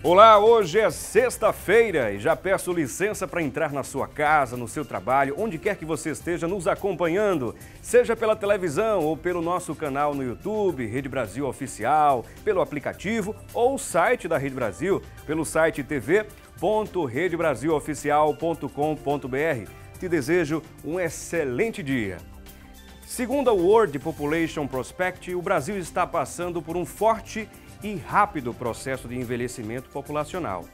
Olá, hoje é sexta-feira e já peço licença para entrar na sua casa, no seu trabalho, onde quer que você esteja nos acompanhando, seja pela televisão ou pelo nosso canal no YouTube, Rede Brasil Oficial, pelo aplicativo ou o site da Rede Brasil, pelo site tv.redebrasiloficial.com.br. Te desejo um excelente dia. Segundo a World Population Prospect, o Brasil está passando por um forte e rápido processo de envelhecimento populacional.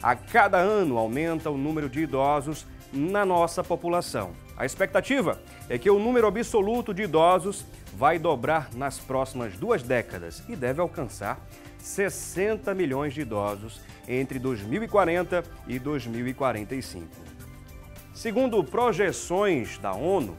A cada ano aumenta o número de idosos na nossa população. A expectativa é que o número absoluto de idosos vai dobrar nas próximas 2 décadas e deve alcançar 60 milhões de idosos entre 2040 e 2045. Segundo projeções da ONU,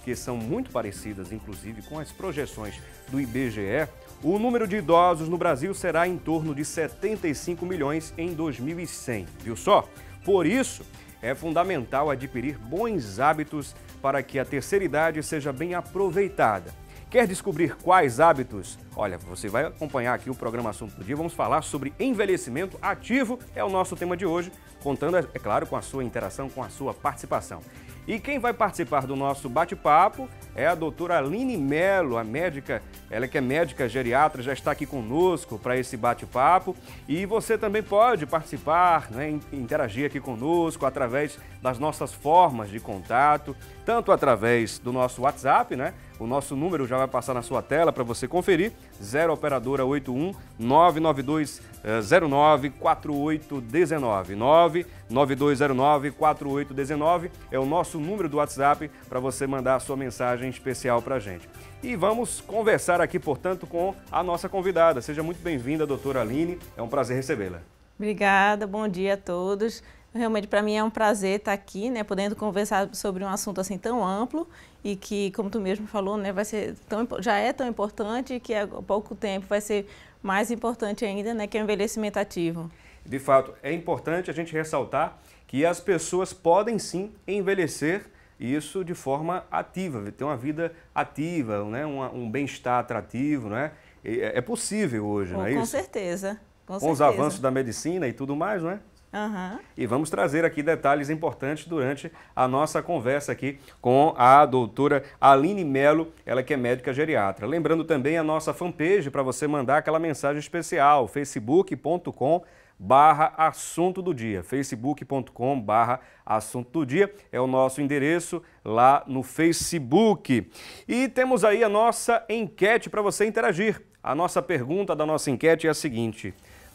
que são muito parecidas, inclusive, com as projeções do IBGE, o número de idosos no Brasil será em torno de 75 milhões em 2100, viu só? Por isso, é fundamental adquirir bons hábitos para que a terceira idade seja bem aproveitada. Quer descobrir quais hábitos? Olha, você vai acompanhar aqui o programa Assunto do Dia. Vamos falar sobre envelhecimento ativo, é o nosso tema de hoje, contando, é claro, com a sua interação, com a sua participação. E quem vai participar do nosso bate-papo é a doutora Aline Mello, a médica, ela que é médica geriatra, já está aqui conosco para esse bate-papo. E você também pode participar, né, interagir aqui conosco através das nossas formas de contato, tanto através do nosso WhatsApp, né? O nosso número já vai passar na sua tela para você conferir, 0 operadora 81 992 09 4819. 99209 4819 é o nosso número do WhatsApp para você mandar a sua mensagem especial para a gente. E vamos conversar aqui, portanto, com a nossa convidada. Seja muito bem-vinda, doutora Aline. É um prazer recebê-la. Obrigada, bom dia a todos. Realmente, para mim é um prazer estar aqui, né, podendo conversar sobre um assunto assim tão amplo e que, como tu mesmo falou, né, vai ser já é tão importante que há pouco tempo vai ser mais importante ainda, né, que é o envelhecimento ativo. De fato, é importante a gente ressaltar que as pessoas podem sim envelhecer, isso de forma ativa, ter uma vida ativa, né, um bem-estar atrativo, né? É possível hoje, não é isso? Com certeza. Com os avanços da medicina e tudo mais, não é? Uhum. E vamos trazer aqui detalhes importantes durante a nossa conversa aqui com a doutora Aline Mello, ela que é médica geriatra. Lembrando também a nossa fanpage para você mandar aquela mensagem especial, facebook.com/assunto do dia. facebook.com/assunto do dia é o nosso endereço lá no Facebook. E temos aí a nossa enquete para você interagir. A nossa pergunta da nossa enquete é a seguinte: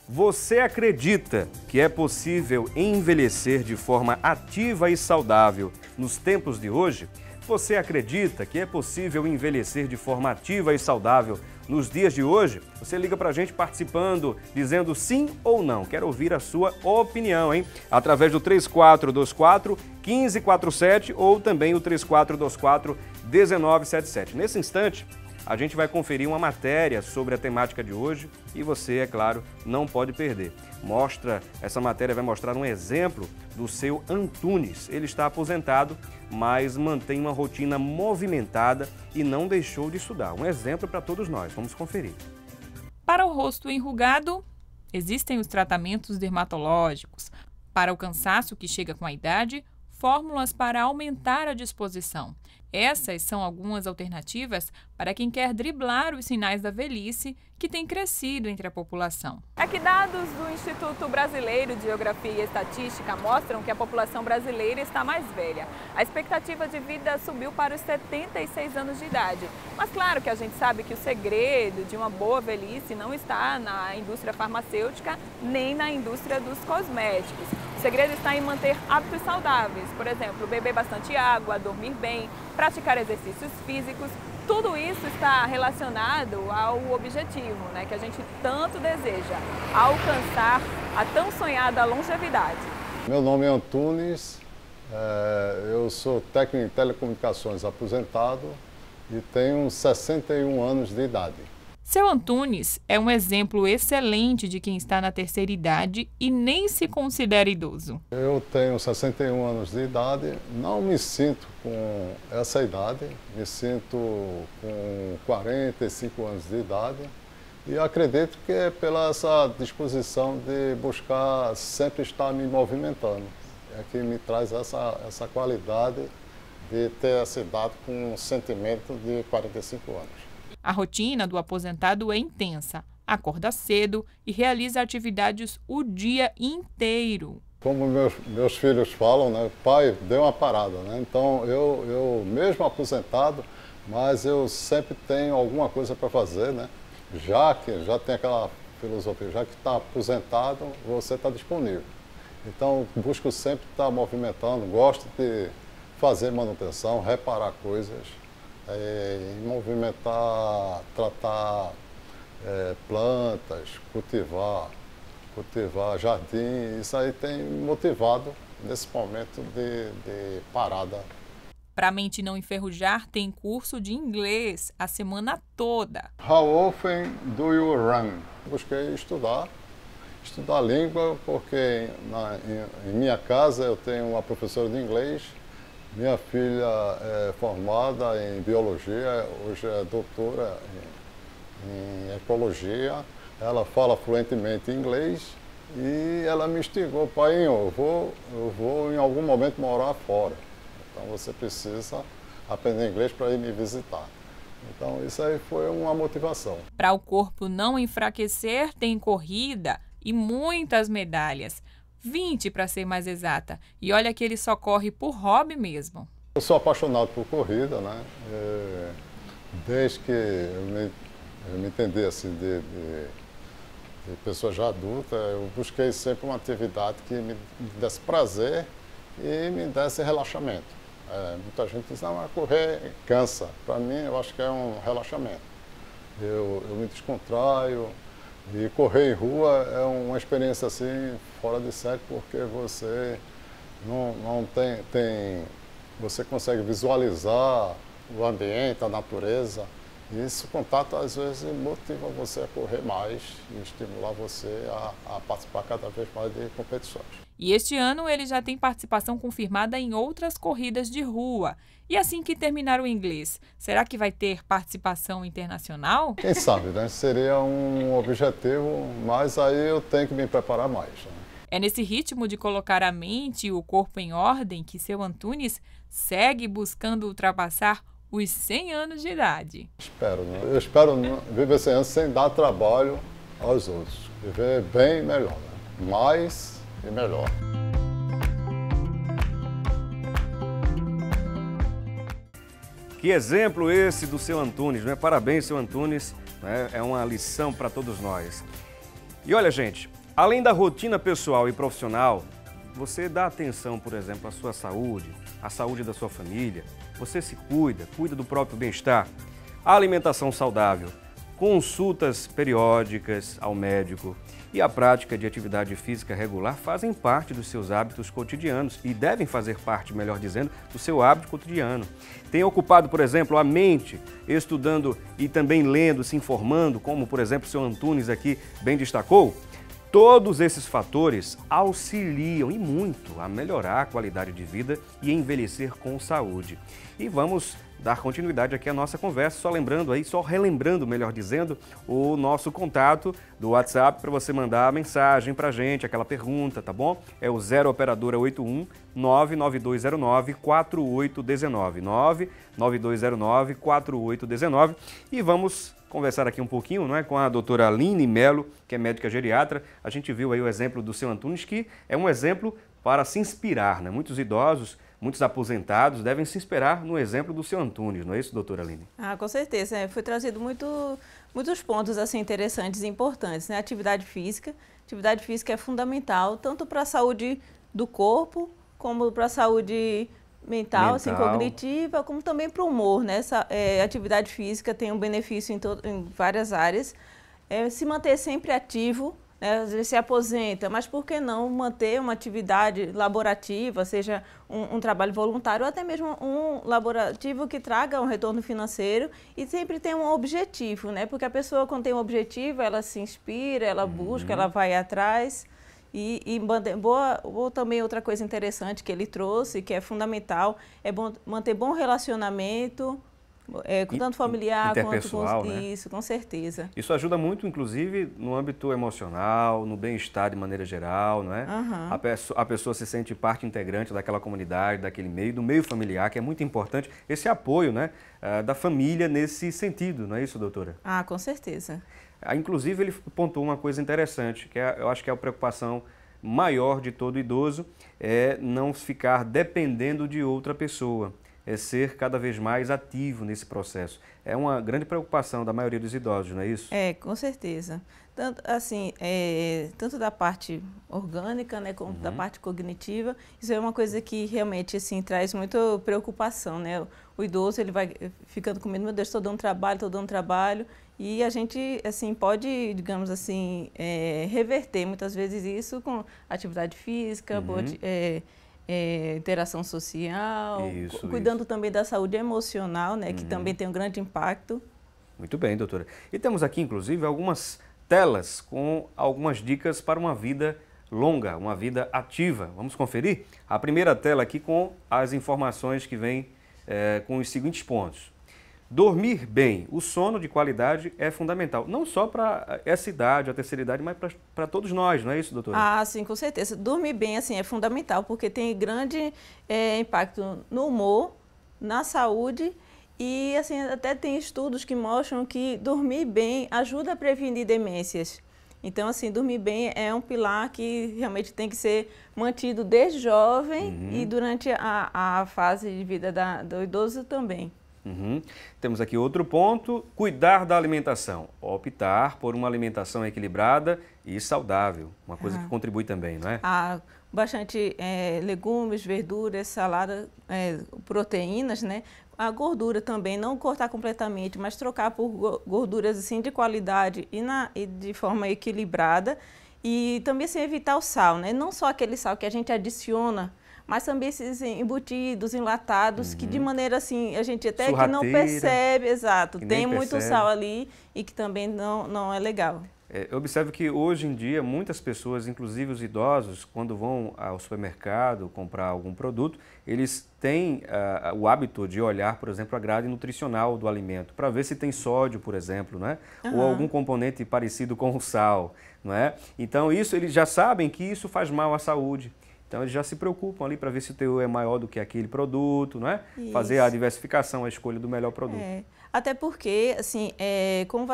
você acredita que é possível envelhecer de forma ativa e saudável nos tempos de hoje? Você acredita que é possível envelhecer de forma ativa e saudável nos dias de hoje? Você liga pra gente participando, dizendo sim ou não. Quero ouvir a sua opinião, hein? Através do 3424-1547 ou também o 3424-1977. Nesse instante, a gente vai conferir uma matéria sobre a temática de hoje e você, é claro, não pode perder. Essa matéria vai mostrar um exemplo do seu Antunes. Ele está aposentado, mas mantém uma rotina movimentada e não deixou de estudar. Um exemplo para todos nós. Vamos conferir. Para o rosto enrugado, existem os tratamentos dermatológicos. Para o cansaço que chega com a idade, fórmulas para aumentar a disposição. Essas são algumas alternativas para quem quer driblar os sinais da velhice que tem crescido entre a população. É que dados do Instituto Brasileiro de Geografia e Estatística mostram que a população brasileira está mais velha. A expectativa de vida subiu para os 76 anos de idade. Mas claro que a gente sabe que o segredo de uma boa velhice não está na indústria farmacêutica nem na indústria dos cosméticos. O segredo está em manter hábitos saudáveis, por exemplo, beber bastante água, dormir bem, praticar exercícios físicos. Tudo isso está relacionado ao objetivo, né, que a gente tanto deseja, alcançar a tão sonhada longevidade. Meu nome é Antunes, eu sou técnico em telecomunicações aposentado e tenho 61 anos de idade. Seu Antunes é um exemplo excelente de quem está na terceira idade e nem se considera idoso. Eu tenho 61 anos de idade, não me sinto com essa idade, me sinto com 45 anos de idade E acredito que é pela essa disposição de buscar sempre estar me movimentando. É que me traz essa qualidade de ter essa idade com um sentimento de 45 anos. A rotina do aposentado é intensa. Acorda cedo e realiza atividades o dia inteiro. Como meus filhos falam, né, pai, deu uma parada, né? Então eu mesmo aposentado, mas eu sempre tenho alguma coisa para fazer, né? Já tem aquela filosofia, já que está aposentado, você está disponível. Então busco sempre estar movimentando, gosto de fazer manutenção, reparar coisas, movimentar, tratar plantas, cultivar jardim. Isso aí tem me motivado nesse momento de parada. Para a mente não enferrujar, tem curso de inglês a semana toda. How often do you run? Busquei estudar a língua, porque em minha casa eu tenho uma professora de inglês. Minha filha é formada em biologia, hoje é doutora em ecologia. Ela fala fluentemente inglês e ela me instigou, pai, eu vou em algum momento morar fora. Então você precisa aprender inglês para ir me visitar. Então isso aí foi uma motivação. Para o corpo não enfraquecer, tem corrida e muitas medalhas. 20 para ser mais exata. E olha que ele só corre por hobby mesmo. Eu sou apaixonado por corrida, né? Desde que eu me entendi assim de pessoa já adulta, eu busquei sempre uma atividade que me desse prazer e me desse relaxamento. Muita gente diz, não, correr cansa. Para mim, eu acho que é um relaxamento. Eu me descontraio e correr em rua é uma experiência assim fora de série, porque você não tem você consegue visualizar o ambiente, a natureza. E esse contato, às vezes, motiva você a correr mais e estimular você a participar cada vez mais de competições. E este ano ele já tem participação confirmada em outras corridas de rua. E assim que terminar o inglês, será que vai ter participação internacional? Quem sabe, né? Seria um objetivo, mas aí eu tenho que me preparar mais, né? É nesse ritmo de colocar a mente e o corpo em ordem que seu Antunes segue buscando ultrapassar os 100 anos de idade. Espero, né? Eu espero viver 100 anos sem dar trabalho aos outros. Viver bem e melhor, né? Mais e melhor. Que exemplo esse do seu Antunes, né? Parabéns, seu Antunes, né? É uma lição para todos nós. E olha, gente, além da rotina pessoal e profissional, você dá atenção, por exemplo, à sua saúde, à saúde da sua família. Você se cuida do próprio bem-estar. A alimentação saudável, consultas periódicas ao médico e a prática de atividade física regular fazem parte dos seus hábitos cotidianos e devem fazer parte, melhor dizendo, do seu hábito cotidiano. Tem ocupado, por exemplo, a mente, estudando e também lendo, se informando, como, por exemplo, o seu Antunes aqui bem destacou? Todos esses fatores auxiliam e muito a melhorar a qualidade de vida e envelhecer com saúde. E vamos dar continuidade aqui à nossa conversa, só relembrando, melhor dizendo, o nosso contato do WhatsApp para você mandar a mensagem para a gente, aquela pergunta, tá bom? É o 0 operadora 81 99209 4819, 99209 4819 e vamos conversar aqui um pouquinho, não é, com a doutora Aline Melo, que é médica geriatra. A gente viu aí o exemplo do seu Antunes, que é um exemplo para se inspirar, né? Muitos idosos, muitos aposentados devem se inspirar no exemplo do seu Antunes, não é isso, doutora Aline? Com certeza. Foi trazido muitos pontos assim, interessantes e importantes, né? Atividade física é fundamental, tanto para a saúde do corpo, como para a saúde mental, assim, cognitiva, como também para o humor, né? Atividade física tem um benefício em várias áreas. Se manter sempre ativo, né? Às vezes se aposenta, mas por que não manter uma atividade laborativa, seja um trabalho voluntário ou até mesmo um laborativo que traga um retorno financeiro e sempre tem um objetivo, né? Porque a pessoa, quando tem um objetivo, ela se inspira, ela busca, ela vai atrás. Também outra coisa interessante que ele trouxe, que é fundamental, é manter bom relacionamento tanto familiar interpessoal, quanto com né? isso, com certeza. Isso ajuda muito, inclusive, no âmbito emocional, no bem-estar de maneira geral, não é? A pessoa se sente parte integrante daquela comunidade, daquele meio, do meio familiar, que é muito importante esse apoio, né, da família nesse sentido, não é isso, doutora? Ah, com certeza. Inclusive, ele pontuou uma coisa interessante, que eu acho que é a preocupação maior de todo idoso, é não ficar dependendo de outra pessoa, é ser cada vez mais ativo nesse processo. É uma grande preocupação da maioria dos idosos, não é isso? É, com certeza. Tanto, assim, tanto da parte orgânica, né, como da parte cognitiva, isso é uma coisa que realmente assim, traz muita preocupação, né? O idoso ele vai ficando com medo, meu Deus, estou dando trabalho, e a gente assim, pode, digamos assim, reverter muitas vezes isso com atividade física, interação social, cuidando também da saúde emocional, né, que também tem um grande impacto. Muito bem, doutora. E temos aqui, inclusive, algumas telas com algumas dicas para uma vida longa, uma vida ativa. Vamos conferir? A primeira tela aqui com as informações que vêm com os seguintes pontos. Dormir bem, o sono de qualidade é fundamental, não só para essa idade, a terceira idade, mas para todos nós, não é isso, doutora? Ah, sim, com certeza. Dormir bem assim, é fundamental, porque tem grande impacto no humor, na saúde e assim, até tem estudos que mostram que dormir bem ajuda a prevenir demências. Então, assim, dormir bem é um pilar que realmente tem que ser mantido desde jovem e durante a fase de vida do idoso também. Temos aqui outro ponto, cuidar da alimentação, optar por uma alimentação equilibrada e saudável, uma coisa que contribui também, não é? Bastante legumes, verduras, salada, proteínas, né? A gordura também, não cortar completamente, mas trocar por gorduras assim, de qualidade e de forma equilibrada. E também assim, evitar o sal, né? Não só aquele sal que a gente adiciona, mas também esses embutidos, enlatados, que de maneira assim, a gente até que não percebe, exato, tem muito sal ali e que também não é legal. Observe que hoje em dia muitas pessoas, inclusive os idosos, quando vão ao supermercado comprar algum produto, eles têm o hábito de olhar, por exemplo, a grade nutricional do alimento, para ver se tem sódio, por exemplo, né? Ou algum componente parecido com o sal, não é? Então isso, eles já sabem que isso faz mal à saúde. Então, eles já se preocupam ali para ver se o teor é maior do que aquele produto, não é? Isso. Fazer a diversificação, a escolha do melhor produto. Até porque, assim, com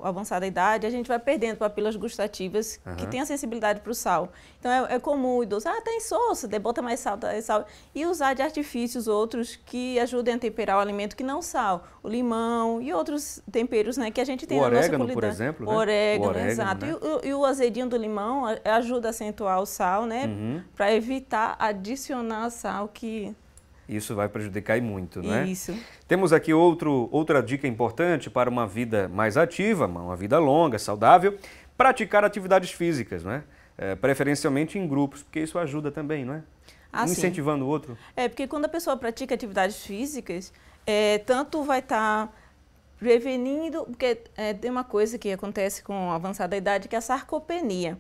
a avançada idade, a gente vai perdendo papilas gustativas que têm a sensibilidade para o sal. Então, é comum o idoso, tem insosso, bota mais sal, e usar de artifícios outros que ajudem a temperar o alimento que não sal. O limão e outros temperos, né, que a gente tem na nossa culinária. Por exemplo, né? O orégano, exato. Né? E o azedinho do limão ajuda a acentuar o sal, né, para evitar adicionar sal que... Isso vai prejudicar muito, né? Isso. Temos aqui outra dica importante para uma vida mais ativa, uma vida longa, saudável, praticar atividades físicas, né? Preferencialmente em grupos, porque isso ajuda também, não é? Incentivando o outro. Porque quando a pessoa pratica atividades físicas, tanto vai estar prevenindo, porque tem uma coisa que acontece com a avançada idade, que é a sarcopenia.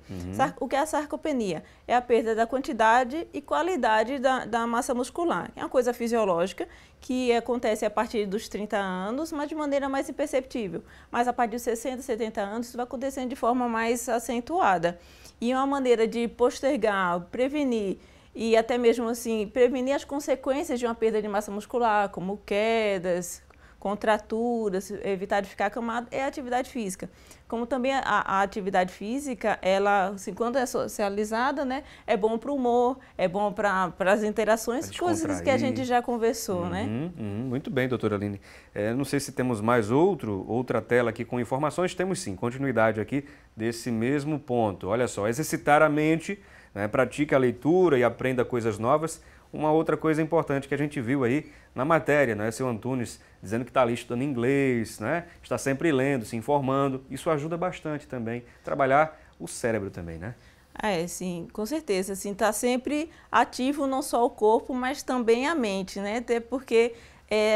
O que é a sarcopenia? É a perda da quantidade e qualidade da massa muscular. É uma coisa fisiológica que acontece a partir dos 30 anos, mas de maneira mais imperceptível. Mas a partir dos 60, 70 anos, isso vai acontecendo de forma mais acentuada. E é uma maneira de postergar, prevenir e até mesmo assim, prevenir as consequências de uma perda de massa muscular, como quedas, contraturas, evitar de ficar acamado, é a atividade física. Como também a atividade física, ela, assim, quando é socializada, né, é bom para o humor, é bom para as interações, coisas que a gente já conversou, né? Muito bem, doutora Aline. Não sei se temos mais outra tela aqui com informações. Temos sim, continuidade aqui desse mesmo ponto. Olha só, exercitar a mente, né, pratique a leitura e aprenda coisas novas. Uma outra coisa importante que a gente viu aí na matéria, né? Seu Antunes dizendo que está ali estudando inglês, né? Está sempre lendo, se informando. Isso ajuda bastante também. Trabalhar o cérebro também, né? Sim, com certeza. Assim, está sempre ativo não só o corpo, mas também a mente, né? Até porque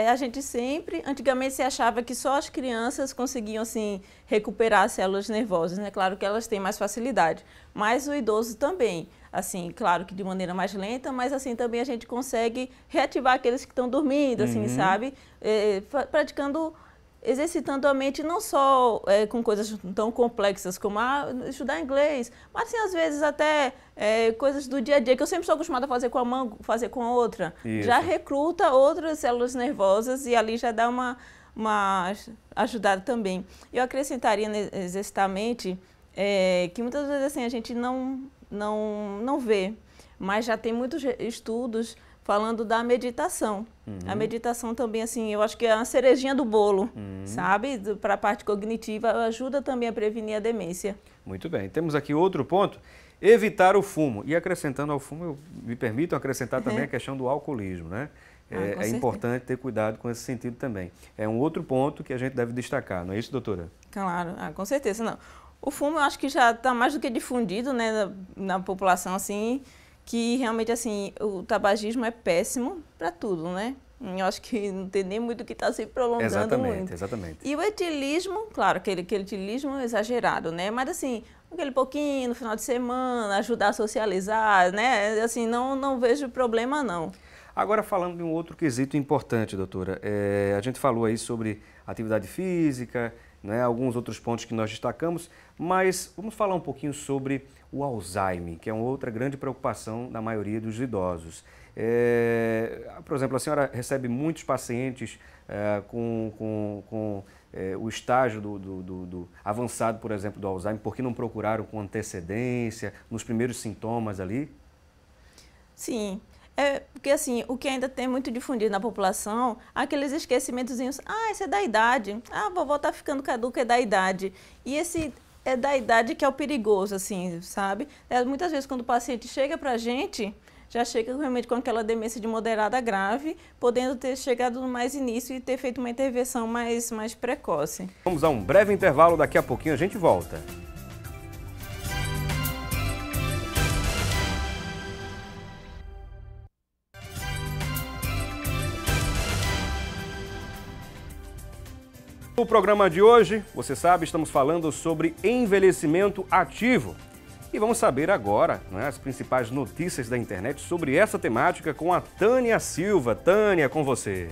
a gente sempre, antigamente se achava que só as crianças conseguiam assim recuperar as células nervosas, né? Claro que elas têm mais facilidade, mas o idoso também, assim, claro que de maneira mais lenta, mas assim também a gente consegue reativar aqueles que estão dormindo, assim, sabe? Praticando, exercitando a mente não só com coisas tão complexas como estudar inglês, mas assim, às vezes até coisas do dia a dia, que eu sempre estou acostumada a fazer com a mão, fazer com a outra. Isso. Já recruta outras células nervosas e ali já dá uma ajudada também. Eu acrescentaria exercitar a mente, que muitas vezes assim, a gente não vê, mas já tem muitos estudos falando da meditação. A meditação também, assim, eu acho que é a cerejinha do bolo, sabe? Para a parte cognitiva, ajuda também a prevenir a demência. Muito bem. Temos aqui outro ponto, evitar o fumo. E acrescentando ao fumo, me permitam acrescentar também a questão do alcoolismo, né? É importante ter cuidado com esse sentido também. É um outro ponto que a gente deve destacar, não é isso, doutora? Claro, com certeza, não. O fumo eu acho que já está mais do que difundido, né, na população, assim, que realmente, assim, o tabagismo é péssimo para tudo, né? Eu acho que não tem nem muito o que está se prolongando muito. Exatamente. E o etilismo, claro, aquele etilismo exagerado, né? Mas, assim, aquele pouquinho no final de semana, ajudar a socializar, né? Assim, não vejo problema, não. Agora, falando de um outro quesito importante, doutora, a gente falou aí sobre atividade física, né, alguns outros pontos que nós destacamos, mas vamos falar um pouquinho sobre o Alzheimer, que é uma outra grande preocupação da maioria dos idosos. Por exemplo, a senhora recebe muitos pacientes com o estágio do avançado, por exemplo, do Alzheimer, porque não procuraram com antecedência, nos primeiros sintomas ali? Sim. Porque assim, o que ainda tem muito difundido na população, aqueles esquecimentozinhos, isso é da idade, a vovó tá ficando caduca, é da idade. E esse é da idade que é o perigoso, assim, sabe? Muitas vezes quando o paciente chega pra gente, já chega realmente com aquela demência de moderada grave, podendo ter chegado no mais início e ter feito uma intervenção mais precoce. Vamos a um breve intervalo, daqui a pouquinho a gente volta. No programa de hoje, você sabe, estamos falando sobre envelhecimento ativo. E vamos saber agora, né, as principais notícias da internet sobre essa temática com a Tânia Silva. Tânia, com você.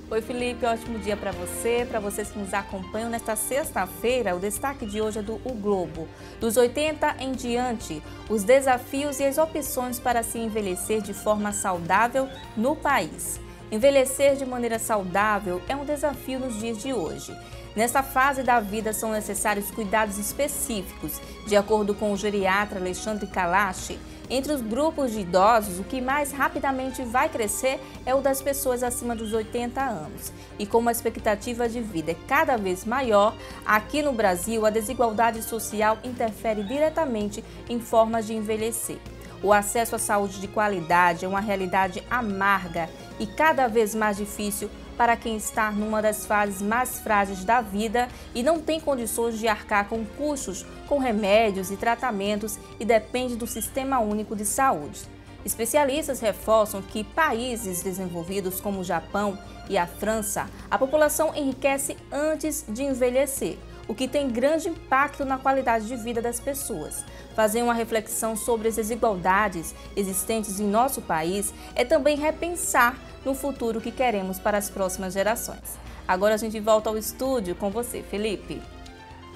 Oi, Felipe, ótimo dia para vocês que nos acompanham nesta sexta-feira. O destaque de hoje é do O Globo. Dos 80 em diante, os desafios e as opções para se envelhecer de forma saudável no país. Envelhecer de maneira saudável é um desafio nos dias de hoje. Nesta fase da vida são necessários cuidados específicos. De acordo com o geriatra Alexandre Kalash, entre os grupos de idosos, o que mais rapidamente vai crescer é o das pessoas acima dos 80 anos. E como a expectativa de vida é cada vez maior, aqui no Brasil a desigualdade social interfere diretamente em formas de envelhecer. O acesso à saúde de qualidade é uma realidade amarga e cada vez mais difícil para quem está numa das fases mais frágeis da vida e não tem condições de arcar com custos, com remédios e tratamentos e depende do Sistema Único de Saúde. Especialistas reforçam que em países desenvolvidos como o Japão e a França, a população enriquece antes de envelhecer, o que tem grande impacto na qualidade de vida das pessoas. Fazer uma reflexão sobre as desigualdades existentes em nosso país é também repensar no futuro que queremos para as próximas gerações. Agora a gente volta ao estúdio com você, Felipe.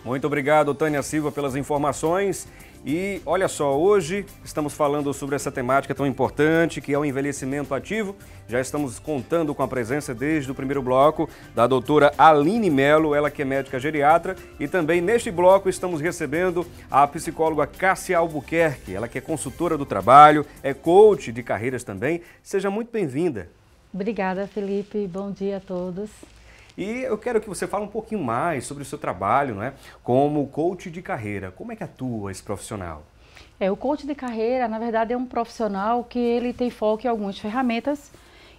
Muito obrigado, Tânia Silva, pelas informações. E olha só, hoje estamos falando sobre essa temática tão importante que é o envelhecimento ativo. Já estamos contando com a presença desde o primeiro bloco da doutora Aline Melo, ela que é médica geriatra. E também neste bloco estamos recebendo a psicóloga Cássia Albuquerque, ela que é consultora do trabalho, é coach de carreiras também. Seja muito bem-vinda. Obrigada, Felipe. Bom dia a todos. E eu quero que você fale um pouquinho mais sobre o seu trabalho, né, como coach de carreira. Como é que atua esse profissional? O coach de carreira, na verdade, é um profissional que ele tem foco em algumas ferramentas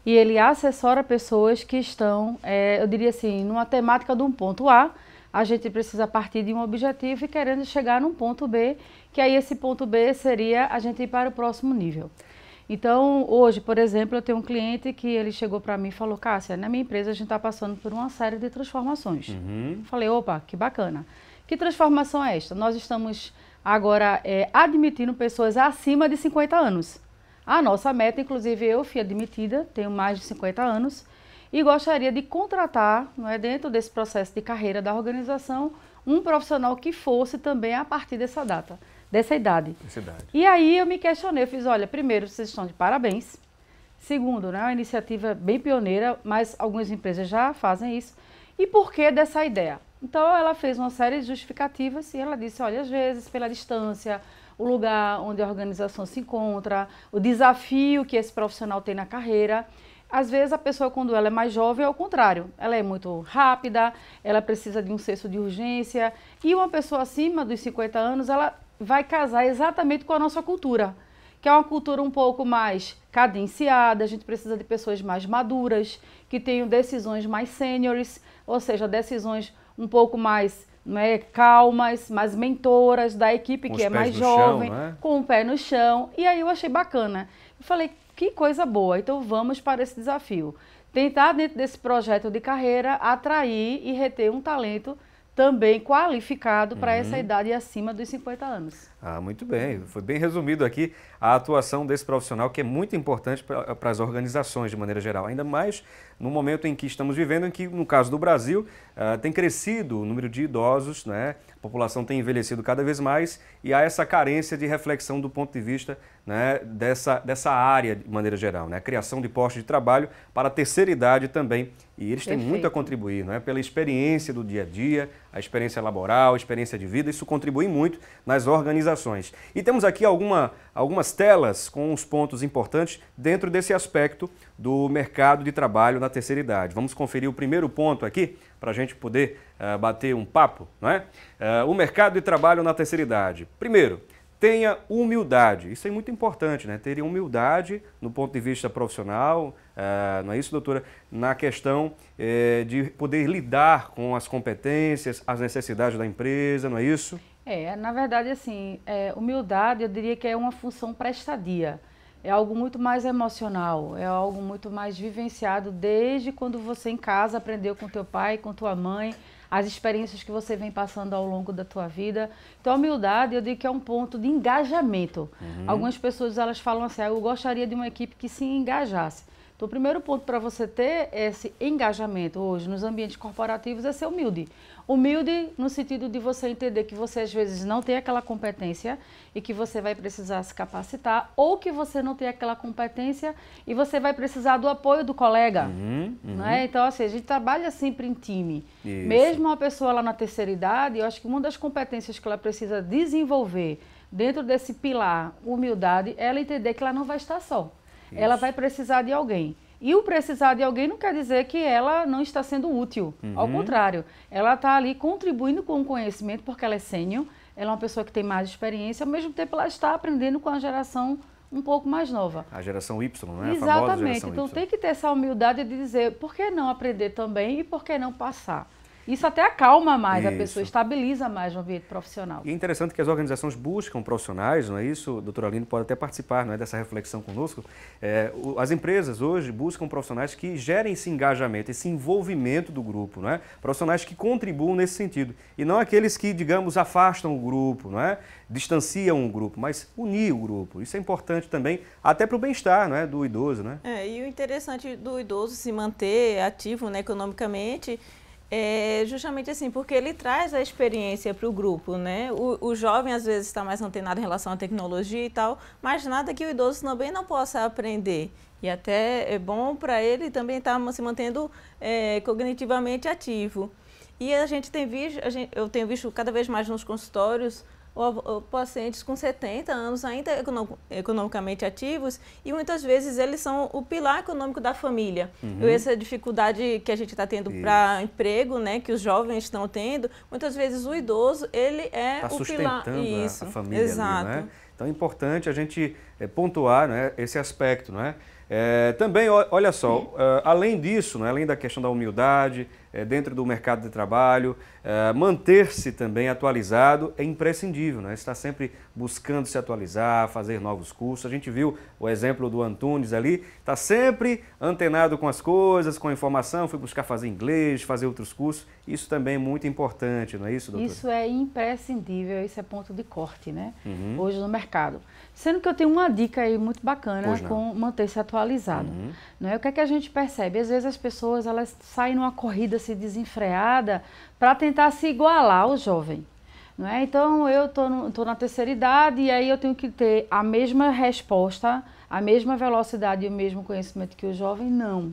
e ele assessora pessoas que estão, eu diria assim, numa temática de um ponto A, a gente precisa partir de um objetivo e querendo chegar num ponto B, que aí esse ponto B seria a gente ir para o próximo nível. Então, hoje, por exemplo, eu tenho um cliente que ele chegou para mim e falou, Cássia, na minha empresa a gente está passando por uma série de transformações. Falei, opa, que bacana. Que transformação é esta? Nós estamos agora admitindo pessoas acima de 50 anos. A nossa meta, inclusive eu fui admitida, tenho mais de 50 anos, e gostaria de contratar, não é, dentro desse processo de carreira da organização, um profissional que fosse também a partir dessa data, dessa idade. E aí eu me questionei, eu fiz, olha, primeiro, vocês estão de parabéns. Segundo, né, uma iniciativa bem pioneira, mas algumas empresas já fazem isso. E por que dessa ideia? Então ela fez uma série de justificativas e ela disse, olha, às vezes pela distância, o lugar onde a organização se encontra, o desafio que esse profissional tem na carreira. Às vezes a pessoa, quando ela é mais jovem, é o contrário. Ela é muito rápida, ela precisa de um senso de urgência. E uma pessoa acima dos 50 anos, ela vai casar exatamente com a nossa cultura, que é uma cultura um pouco mais cadenciada. A gente precisa de pessoas mais maduras, que tenham decisões mais sêniores, ou seja, decisões um pouco mais calmas, mais mentoras da equipe que é mais jovem, com o pé no chão. E aí eu achei bacana. Eu falei, que coisa boa, então vamos para esse desafio. Tentar, dentro desse projeto de carreira, atrair e reter um talento também qualificado para essa idade acima dos 50 anos. Ah, muito bem. Foi bem resumido aqui a atuação desse profissional, que é muito importante para as organizações de maneira geral. Ainda mais no momento em que estamos vivendo, em que, no caso do Brasil, tem crescido o número de idosos, né? A população tem envelhecido cada vez mais e há essa carência de reflexão do ponto de vista, né, dessa área de maneira geral, né? A criação de postos de trabalho para a terceira idade também. E eles têm muito a contribuir, não é? Pela experiência do dia a dia, a experiência laboral, a experiência de vida, isso contribui muito nas organizações. E temos aqui algumas telas com os pontos importantes dentro desse aspecto do mercado de trabalho na terceira idade. Vamos conferir o primeiro ponto aqui, para a gente poder bater um papo, não é? O mercado de trabalho na terceira idade. Primeiro, tenha humildade. Isso é muito importante, né? Ter humildade no ponto de vista profissional, não é isso, doutora? Na questão de poder lidar com as competências, as necessidades da empresa, não é isso? Na verdade, assim, humildade eu diria que é uma função prestadia. É algo muito mais emocional, é algo muito mais vivenciado desde quando você em casa aprendeu com teu pai, com tua mãe, as experiências que você vem passando ao longo da tua vida. Então, a humildade, eu digo que é um ponto de engajamento. Algumas pessoas, elas falam assim, eu gostaria de uma equipe que se engajasse. Então, o primeiro ponto para você ter esse engajamento hoje nos ambientes corporativos é ser humilde. Humilde no sentido de você entender que você às vezes não tem aquela competência e que você vai precisar se capacitar, ou que você não tem aquela competência e você vai precisar do apoio do colega. Né? Então, assim, a gente trabalha sempre em time. Isso. Mesmo uma pessoa lá na terceira idade, eu acho que uma das competências que ela precisa desenvolver dentro desse pilar, humildade, é ela entender que ela não vai estar só. Isso. Ela vai precisar de alguém. E o precisar de alguém não quer dizer que ela não está sendo útil. Ao contrário, ela está ali contribuindo com o conhecimento, porque ela é sênior, ela é uma pessoa que tem mais experiência, ao mesmo tempo ela está aprendendo com a geração um pouco mais nova. A geração Y, né? Exatamente. A famosa geração então Y. Tem que ter essa humildade de dizer por que não aprender também e por que não passar. Isso até acalma mais a pessoa, estabiliza mais o ambiente profissional. E é interessante que as organizações buscam profissionais, não é isso? O doutor Aline pode até participar, não é, dessa reflexão conosco. As empresas hoje buscam profissionais que gerem esse engajamento, esse envolvimento do grupo, não é? Profissionais que contribuam nesse sentido. E não aqueles que, digamos, afastam o grupo, não é? Distanciam o grupo, mas unir o grupo. Isso é importante também, até para o bem-estar, não é, do idoso, né? E o interessante do idoso se manter ativo, né, economicamente, é justamente assim, porque ele traz a experiência para o grupo, né? O jovem às vezes está mais antenado em relação à tecnologia e tal, mas nada que o idoso também não possa aprender. E até é bom para ele também estar se mantendo cognitivamente ativo. E a gente tem visto, eu tenho visto cada vez mais nos consultórios pacientes com 70 anos ainda economicamente ativos e muitas vezes eles são o pilar econômico da família. Essa dificuldade que a gente está tendo para emprego, né, que os jovens estão tendo, muitas vezes o idoso, ele é o pilar. Está sustentando a família. Exato. Ali, né? Então é importante a gente pontuar, né, esse aspecto, não é? Também, olha só, além disso, né, além da questão da humildade, dentro do mercado de trabalho, manter-se também atualizado é imprescindível, né? Estar sempre buscando se atualizar, fazer novos cursos. A gente viu o exemplo do Antunes ali, está sempre antenado com as coisas, com a informação, foi buscar fazer inglês, fazer outros cursos. Isso também é muito importante, não é isso, doutor? Isso é imprescindível, isso é ponto de corte, né? Hoje no mercado. Sendo que eu tenho uma dica aí muito bacana com manter-se atualizado. Não é? O que é que a gente percebe? Às vezes as pessoas elas saem numa corrida assim, desenfreada para tentar se igualar ao jovem. Não é? Então eu tô na terceira idade e aí eu tenho que ter a mesma resposta, a mesma velocidade e o mesmo conhecimento que o jovem? Não.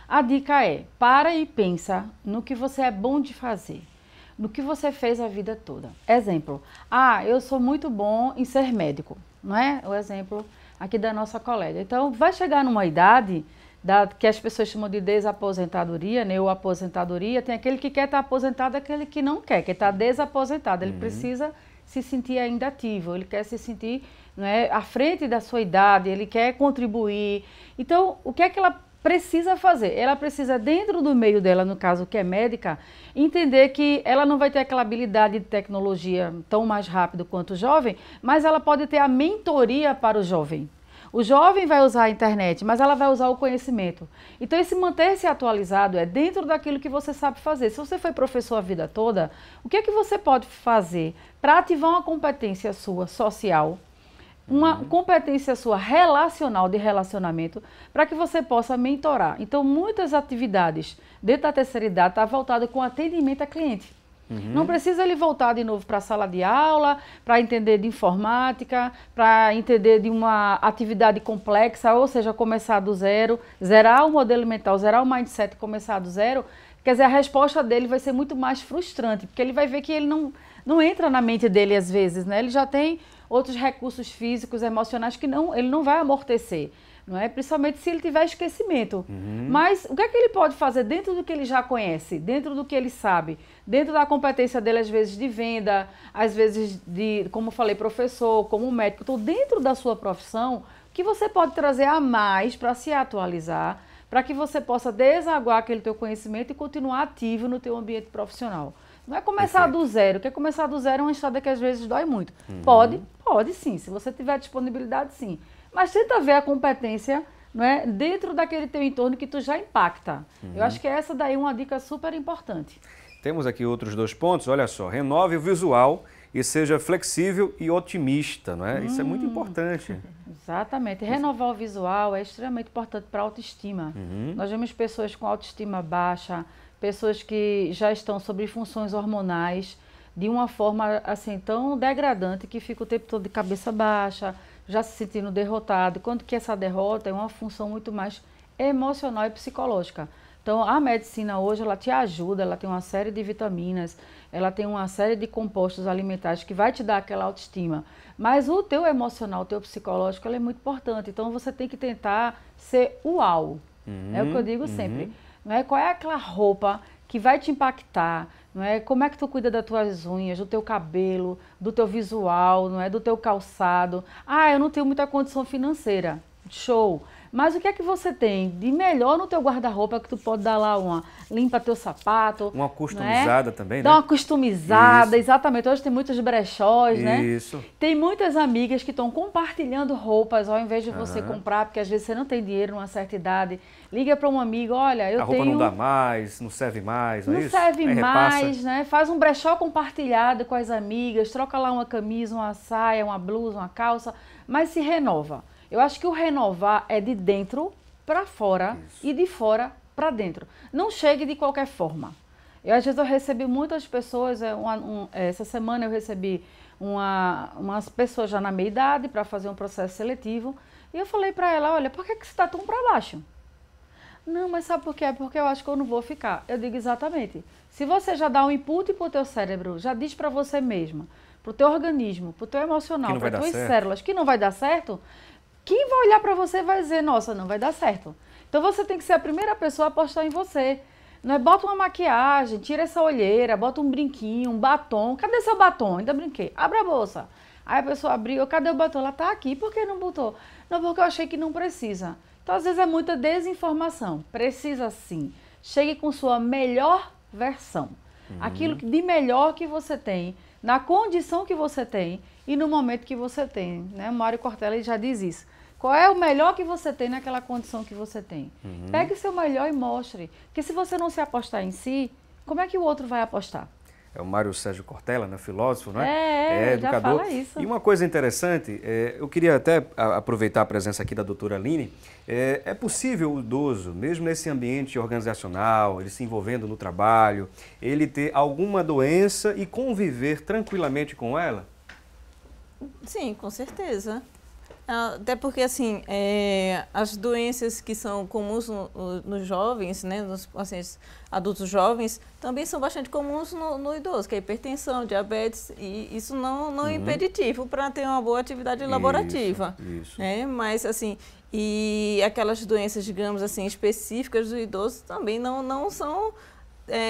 A dica é, para e pensa no que você é bom de fazer, no que você fez a vida toda. Exemplo, eu sou muito bom em ser médico, não é? O exemplo aqui da nossa colega. Então, vai chegar numa idade que as pessoas chamam de desaposentadoria, né, ou aposentadoria, tem aquele que quer estar aposentado e aquele que não quer estar desaposentado. Ele precisa se sentir ainda ativo, ele quer se sentir, né, à frente da sua idade, ele quer contribuir. Então, o que é que ela precisa fazer? Ela precisa, dentro do meio dela, no caso que é médica, entender que ela não vai ter aquela habilidade de tecnologia tão mais rápido quanto o jovem, mas ela pode ter a mentoria para o jovem. O jovem vai usar a internet, mas ela vai usar o conhecimento. Então, esse manter-se atualizado é dentro daquilo que você sabe fazer. Se você foi professor a vida toda, o que é que você pode fazer para ativar uma competência sua social, uma competência sua relacional, de relacionamento, para que você possa mentorar? Então, muitas atividades dentro da terceira idade estão voltadas com atendimento a cliente. Não precisa ele voltar de novo para a sala de aula, para entender de informática, para entender de uma atividade complexa, ou seja, começar do zero, zerar o modelo mental, zerar o mindset, começar do zero. Quer dizer, a resposta dele vai ser muito mais frustrante, porque ele vai ver que ele não entra na mente dele às vezes, né? Ele já tem outros recursos físicos, emocionais que ele não vai amortecer. Não é? Principalmente se ele tiver esquecimento. Mas o que é que ele pode fazer dentro do que ele já conhece, dentro do que ele sabe, dentro da competência dele, às vezes de venda, às vezes de, como eu falei, professor, como médico, então dentro da sua profissão, que você pode trazer a mais para se atualizar, para que você possa desaguar aquele teu conhecimento e continuar ativo no teu ambiente profissional. Não é começar do zero, porque começar do zero é uma estrada que às vezes dói muito. Pode sim, se você tiver disponibilidade sim. Mas tenta ver a competência, não é, dentro daquele teu entorno que tu já impacta. Eu acho que essa daí é uma dica super importante. Temos aqui outros 2 pontos, olha só, renove o visual e seja flexível e otimista, não é? Isso é muito importante. Exatamente, renovar o visual é extremamente importante para a autoestima. Nós vemos pessoas com autoestima baixa, pessoas que já estão sob funções hormonais de uma forma assim tão degradante que fica o tempo todo de cabeça baixa, já se sentindo derrotado, quando que essa derrota é uma função muito mais emocional e psicológica. Então, a medicina hoje, ela te ajuda, ela tem uma série de vitaminas, ela tem uma série de compostos alimentares que vai te dar aquela autoestima. Mas o teu emocional, o teu psicológico, ele é muito importante. Então, você tem que tentar ser uau. É o que eu digo sempre. Não é? Qual é aquela roupa que vai te impactar? Não é? Como é que tu cuida das tuas unhas, do teu cabelo, do teu visual, não é? Do teu calçado? Eu não tenho muita condição financeira. Show! Mas o que é que você tem de melhor no teu guarda-roupa que tu pode dar lá limpa teu sapato? Uma customizada também, né? Dá uma customizada, exatamente. Hoje tem muitos brechós, né? Isso. Tem muitas amigas que estão compartilhando roupas ao invés de você comprar, porque às vezes você não tem dinheiro numa certa idade. Liga para um amigo, olha, eu tenho... A roupa não dá mais, não serve mais, não é isso? Não serve mais, né? Faz um brechó compartilhado com as amigas, troca lá uma camisa, uma saia, uma blusa, uma calça, mas se renova. Eu acho que o renovar é de dentro para fora e de fora para dentro. Não chegue de qualquer forma. Às vezes eu recebi muitas pessoas, essa semana eu recebi umas pessoas já na meia idade para fazer um processo seletivo e eu falei para ela, olha, por que você está tão para baixo? Não, mas sabe por quê? É porque eu acho que eu não vou ficar. Eu digo exatamente. Se você já dá um input para o teu cérebro, já diz para você mesma, para o teu organismo, para o teu emocional, para as tuas células, que não vai dar certo, quem vai olhar para você vai dizer, nossa, não vai dar certo. Então você tem que ser a primeira pessoa a apostar em você. Não é, bota uma maquiagem, tira essa olheira, bota um brinquinho, um batom. Cadê seu batom? Ainda brinquei. Abre a bolsa. Aí a pessoa abriu, cadê o batom? Ela tá aqui, por que não botou? Não, porque eu achei que não precisa. Então, às vezes, é muita desinformação. Precisa sim. Chegue com sua melhor versão. Aquilo de melhor que você tem, na condição que você tem e no momento que você tem. Né? O Mário Cortella já diz isso. Qual é o melhor que você tem naquela condição que você tem? Pegue o seu melhor e mostre. Porque se você não se apostar em si, como é que o outro vai apostar? É o Mário Sérgio Cortella, né? Filósofo, não é? Educador. Já fala isso. E uma coisa interessante, eu queria até aproveitar a presença aqui da doutora Aline. É possível o idoso, mesmo nesse ambiente organizacional, ele se envolvendo no trabalho, ele ter alguma doença e conviver tranquilamente com ela? Sim, com certeza. Até porque, assim, as doenças que são comuns nos jovens, né, nos pacientes adultos jovens, também são bastante comuns no idoso, que é hipertensão, diabetes, e isso não é impeditivo para ter uma boa atividade laborativa. Isso. Né? Mas, assim, e aquelas doenças, digamos assim, específicas do idoso também não são...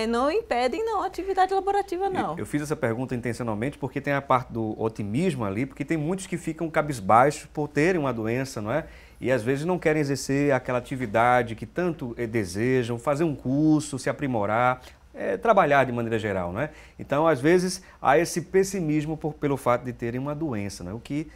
não impedem, não, a atividade laborativa, não. Eu fiz essa pergunta intencionalmente porque tem a parte do otimismo ali, porque tem muitos que ficam cabisbaixos por terem uma doença, não é? E às vezes não querem exercer aquela atividade que tanto desejam, fazer um curso, se aprimorar, trabalhar de maneira geral, não é? Então, às vezes, há esse pessimismo pelo fato de terem uma doença, não é? O que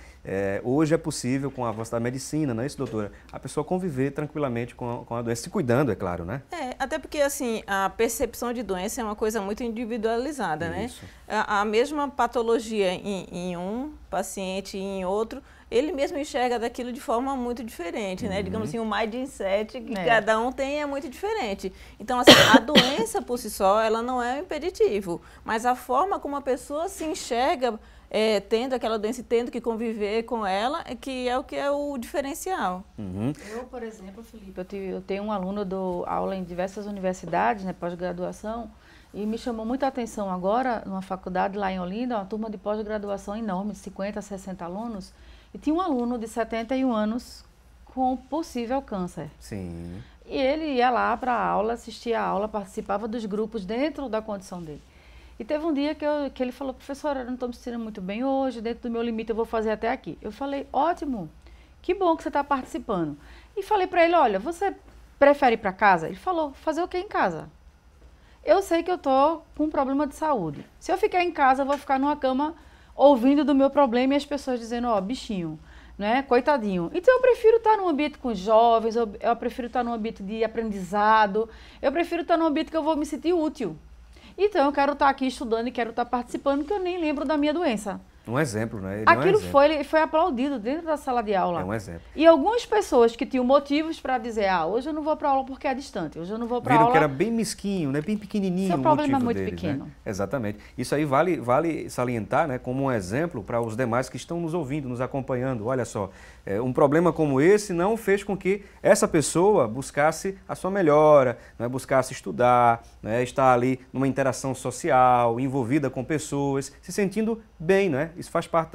hoje é possível com a avanço da medicina, não é isso, doutora? A pessoa conviver tranquilamente com a doença, se cuidando, é claro, né? Até porque, assim, a percepção de doença é uma coisa muito individualizada, isso. Né? A mesma patologia em um paciente e em outro, ele mesmo enxerga daquilo de forma muito diferente, né? Digamos assim, o mindset que cada um tem é muito diferente. Então, assim, a doença por si só, ela não é um impeditivo, mas a forma como a pessoa se enxerga tendo aquela doença e tendo que conviver com ela, que é o diferencial. Eu, por exemplo, Felipe, eu tenho um aluno, dou aula em diversas universidades, né, pós-graduação, e me chamou muita atenção agora, numa faculdade lá em Olinda, uma turma de pós-graduação enorme, de 50, 60 alunos, e tinha um aluno de 71 anos com possível câncer. Sim. E ele ia lá para a aula, assistia a aula, participava dos grupos dentro da condição dele. E teve um dia que ele falou, professora, eu não estou me sentindo muito bem hoje, dentro do meu limite eu vou fazer até aqui. Eu falei, ótimo, que bom que você está participando. E falei para ele, olha, você prefere ir para casa? Ele falou, fazer o que em casa? Eu sei que eu estou com um problema de saúde. Se eu ficar em casa, eu vou ficar numa cama ouvindo do meu problema e as pessoas dizendo, ó, bichinho, né, coitadinho. Então eu prefiro estar num ambiente com jovens, eu prefiro estar num ambiente de aprendizado, eu prefiro estar num ambiente que eu vou me sentir útil. Então, eu quero estar aqui estudando e quero estar participando, porque eu nem lembro da minha doença. Um exemplo, né? Aquilo foi aplaudido dentro da sala de aula. É um exemplo. E algumas pessoas que tinham motivos para dizer, hoje eu não vou para aula porque é distante, hoje eu não vou para aula... Viram que era bem mesquinho, né? Bem pequenininho Seu o problema motivo é muito deles, pequeno. Né? Exatamente. Isso aí vale salientar, né, como um exemplo para os demais que estão nos ouvindo, nos acompanhando. Olha só, um problema como esse não fez com que essa pessoa buscasse a sua melhora, né, buscasse estudar, né, estar ali numa interação social, envolvida com pessoas, se sentindo bem, né? Isso faz parte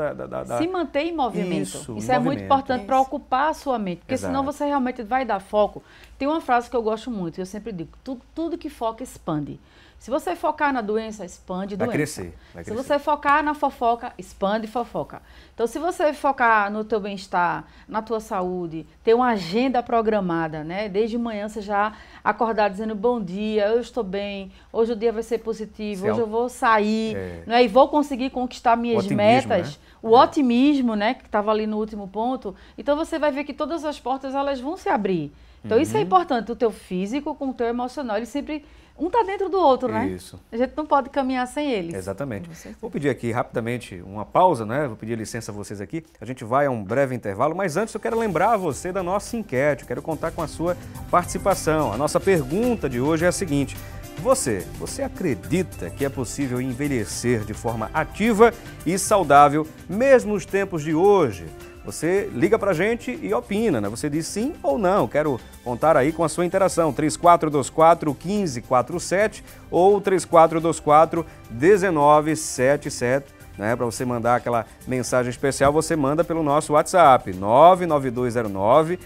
Se manter em movimento. Isso é muito importante para ocupar a sua mente, porque senão você realmente vai dar foco. Tem uma frase que eu gosto muito, eu sempre digo, tudo que foca expande. Se você focar na doença, expande doença. Vai crescer. Se você focar na fofoca, expande fofoca. Então, se você focar no teu bem-estar, na tua saúde, ter uma agenda programada, né? Desde manhã você já acordar dizendo bom dia, eu estou bem, hoje o dia vai ser positivo, hoje eu vou sair, né? E vou conseguir conquistar minhas metas. Né? O otimismo, né? Que estava ali no último ponto. Então, você vai ver que todas as portas elas vão se abrir. Então, isso é importante, o teu físico com o teu emocional, ele sempre... Um está dentro do outro, né? Isso. A gente não pode caminhar sem eles. Exatamente. Vou pedir aqui rapidamente uma pausa, né? Vou pedir licença a vocês aqui. A gente vai a um breve intervalo, mas antes eu quero lembrar você da nossa enquete. Eu quero contar com a sua participação. A nossa pergunta de hoje é a seguinte. Você acredita que é possível envelhecer de forma ativa e saudável, mesmo nos tempos de hoje? Você liga pra gente e opina, né? Você diz sim ou não. Quero contar aí com a sua interação. 3424-1547 ou 3424-1977. Né? Para você mandar aquela mensagem especial, você manda pelo nosso WhatsApp. 99209-4819.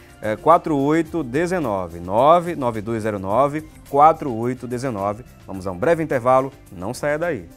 99209-4819. Vamos a um breve intervalo. Não saia daí.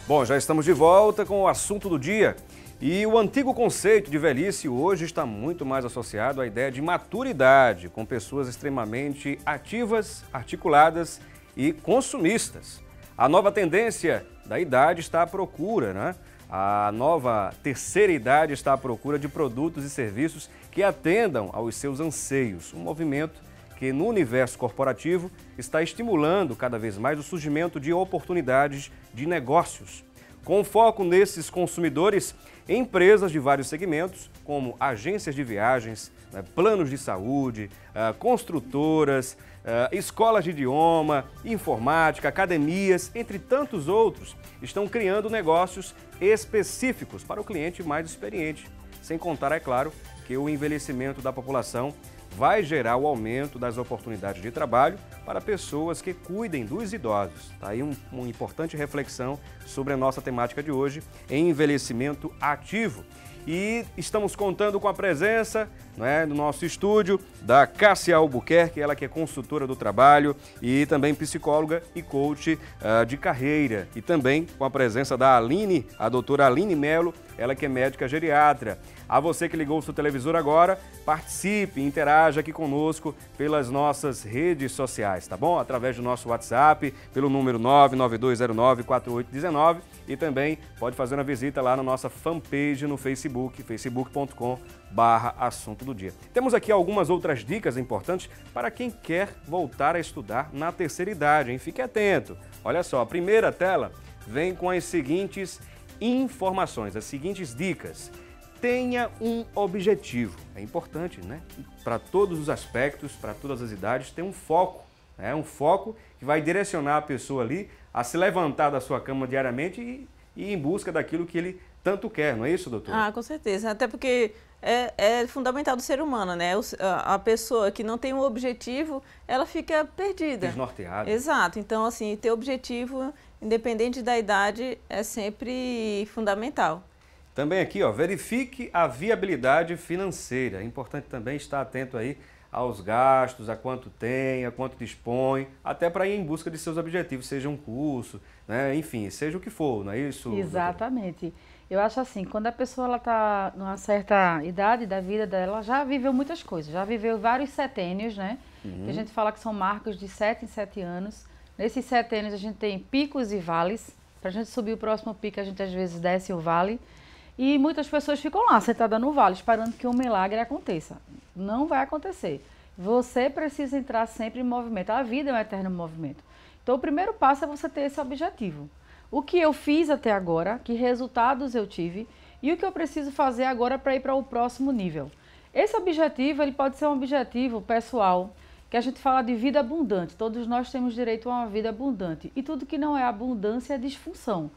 Bom, já estamos de volta com o assunto do dia. E o antigo conceito de velhice hoje está muito mais associado à ideia de maturidade, com pessoas extremamente ativas, articuladas e consumistas. A nova tendência da idade está à procura, né? A nova terceira idade está à procura de produtos e serviços que atendam aos seus anseios. Um movimento que no universo corporativo está estimulando cada vez mais o surgimento de oportunidades de negócios. Com foco nesses consumidores, empresas de vários segmentos, como agências de viagens, planos de saúde, construtoras, escolas de idioma, informática, academias, entre tantos outros, estão criando negócios específicos para o cliente mais experiente. Sem contar, é claro, que o envelhecimento da população vai gerar o aumento das oportunidades de trabalho para pessoas que cuidem dos idosos. Tá aí uma importante reflexão sobre a nossa temática de hoje, envelhecimento ativo. E estamos contando com a presença, no nosso estúdio da Cássia Albuquerque, ela que é consultora do trabalho e também psicóloga e coach de carreira. E também com a presença da Aline, a doutora Aline Melo, ela que é médica geriatra. A você que ligou o seu televisor agora, participe, interaja aqui conosco pelas nossas redes sociais, tá bom? Através do nosso WhatsApp, pelo número 992094819 e também pode fazer uma visita lá na nossa fanpage no Facebook, facebook.com/assunto do dia. Temos aqui algumas outras dicas importantes para quem quer voltar a estudar na terceira idade, hein? Fique atento. Olha só, a primeira tela vem com as seguintes informações, as seguintes dicas. Tenha um objetivo. É importante, né? Para todos os aspectos, para todas as idades, ter um foco. Um foco que vai direcionar a pessoa ali a se levantar da sua cama diariamente e ir em busca daquilo que ele tanto quer, não é isso, doutor? Com certeza. Até porque é fundamental do ser humano, né? A pessoa que não tem um objetivo, ela fica perdida. Desnorteada. Exato. Então, assim, ter objetivo, independente da idade, é sempre fundamental. Também aqui, verifique a viabilidade financeira. É importante também estar atento aí aos gastos, a quanto tem, a quanto dispõe, até para ir em busca de seus objetivos, seja um curso, né? Enfim, seja o que for, não é isso? Exatamente. Doutora? Eu acho assim, quando a pessoa está numa certa idade da vida dela, já viveu muitas coisas, já viveu vários setênios, né? Que a gente fala que são marcos de 7 em 7 anos. Nesses setênios a gente tem picos e vales. Para a gente subir o próximo pico, a gente às vezes desce o vale. E muitas pessoas ficam lá, sentadas no vale, esperando que um milagre aconteça. Não vai acontecer. Você precisa entrar sempre em movimento. A vida é um eterno movimento. Então, o primeiro passo é você ter esse objetivo. O que eu fiz até agora, que resultados eu tive e o que eu preciso fazer agora para ir para o próximo nível. Esse objetivo, ele pode ser um objetivo pessoal, que a gente fala de vida abundante. Todos nós temos direito a uma vida abundante. E tudo que não é abundância é disfunção.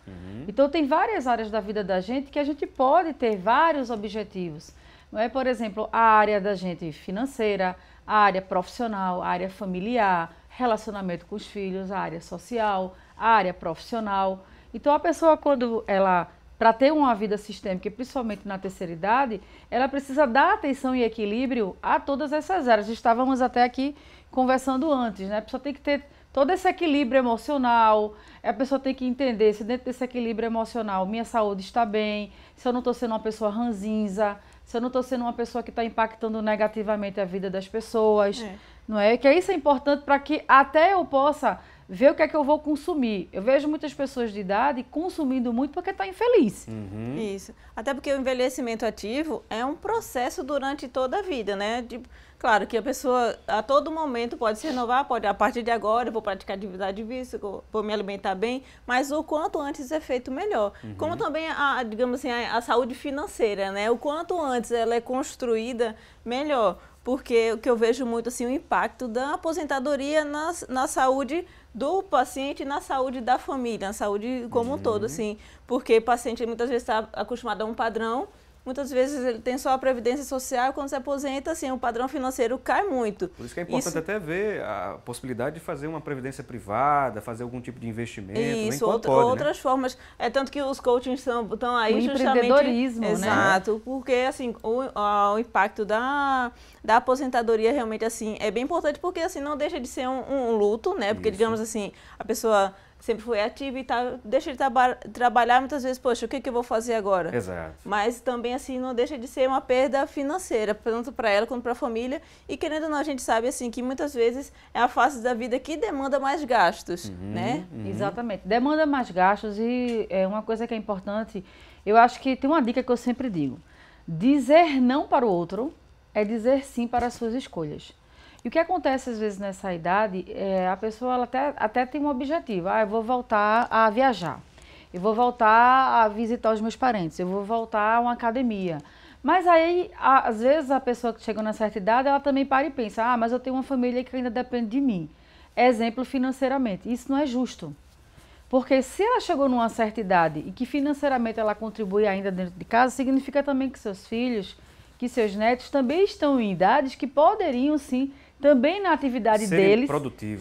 Então, tem várias áreas da vida da gente que a gente pode ter vários objetivos. Não é, por exemplo, a área da gente financeira, a área profissional, a área familiar, relacionamento com os filhos, a área social, a área profissional. Então, a pessoa, quando ela... Para ter uma vida sistêmica, principalmente na terceira idade, ela precisa dar atenção e equilíbrio a todas essas áreas. Estávamos até aqui conversando antes, né? A pessoa tem que ter todo esse equilíbrio emocional, a pessoa tem que entender se dentro desse equilíbrio emocional minha saúde está bem, se eu não estou sendo uma pessoa ranzinza, se eu não estou sendo uma pessoa que está impactando negativamente a vida das pessoas, não é? Que isso é importante para que até eu possa ver o que é que eu vou consumir. Eu vejo muitas pessoas de idade consumindo muito porque está infeliz. Isso. Até porque o envelhecimento ativo é um processo durante toda a vida, né? Claro que a pessoa a todo momento pode se renovar, pode a partir de agora eu vou praticar atividade física, vou me alimentar bem, mas o quanto antes é feito melhor. Como também, digamos assim, a saúde financeira, né? O quanto antes ela é construída, melhor. Porque o que eu vejo muito, assim, o impacto da aposentadoria na saúde do paciente e na saúde da família, na saúde como um todo, assim. Porque o paciente muitas vezes está acostumado a um padrão, muitas vezes ele tem só a previdência social, quando se aposenta, assim, o padrão financeiro cai muito. Por isso que é importante até ver a possibilidade de fazer uma previdência privada, fazer algum tipo de investimento. Isso, pode, outras né? formas. É tanto que os coachings estão aí o justamente... empreendedorismo, né? Exato, porque assim, o impacto da aposentadoria realmente assim, é bem importante porque assim, não deixa de ser um luto, né? Porque, digamos assim, a pessoa sempre foi ativa e tal, deixa de trabalhar muitas vezes, poxa, o que eu vou fazer agora? Exato. Mas também, assim, não deixa de ser uma perda financeira, tanto para ela quanto para a família. E querendo ou não, a gente sabe, assim, que muitas vezes é a fase da vida que demanda mais gastos, né? Exatamente. Demanda mais gastos e uma coisa que é importante, eu acho que tem uma dica que eu sempre digo. Dizer não para o outro é dizer sim para as suas escolhas. E o que acontece às vezes nessa idade, a pessoa ela até tem um objetivo. Eu vou voltar a viajar, eu vou voltar a visitar os meus parentes, eu vou voltar a uma academia. Mas aí, às vezes, a pessoa que chega na certa idade, ela também para e pensa, mas eu tenho uma família que ainda depende de mim. Exemplo, financeiramente. Isso não é justo. Porque se ela chegou numa certa idade e que financeiramente ela contribui ainda dentro de casa, significa também que seus filhos, que seus netos também estão em idades que poderiam, sim, também na atividade deles,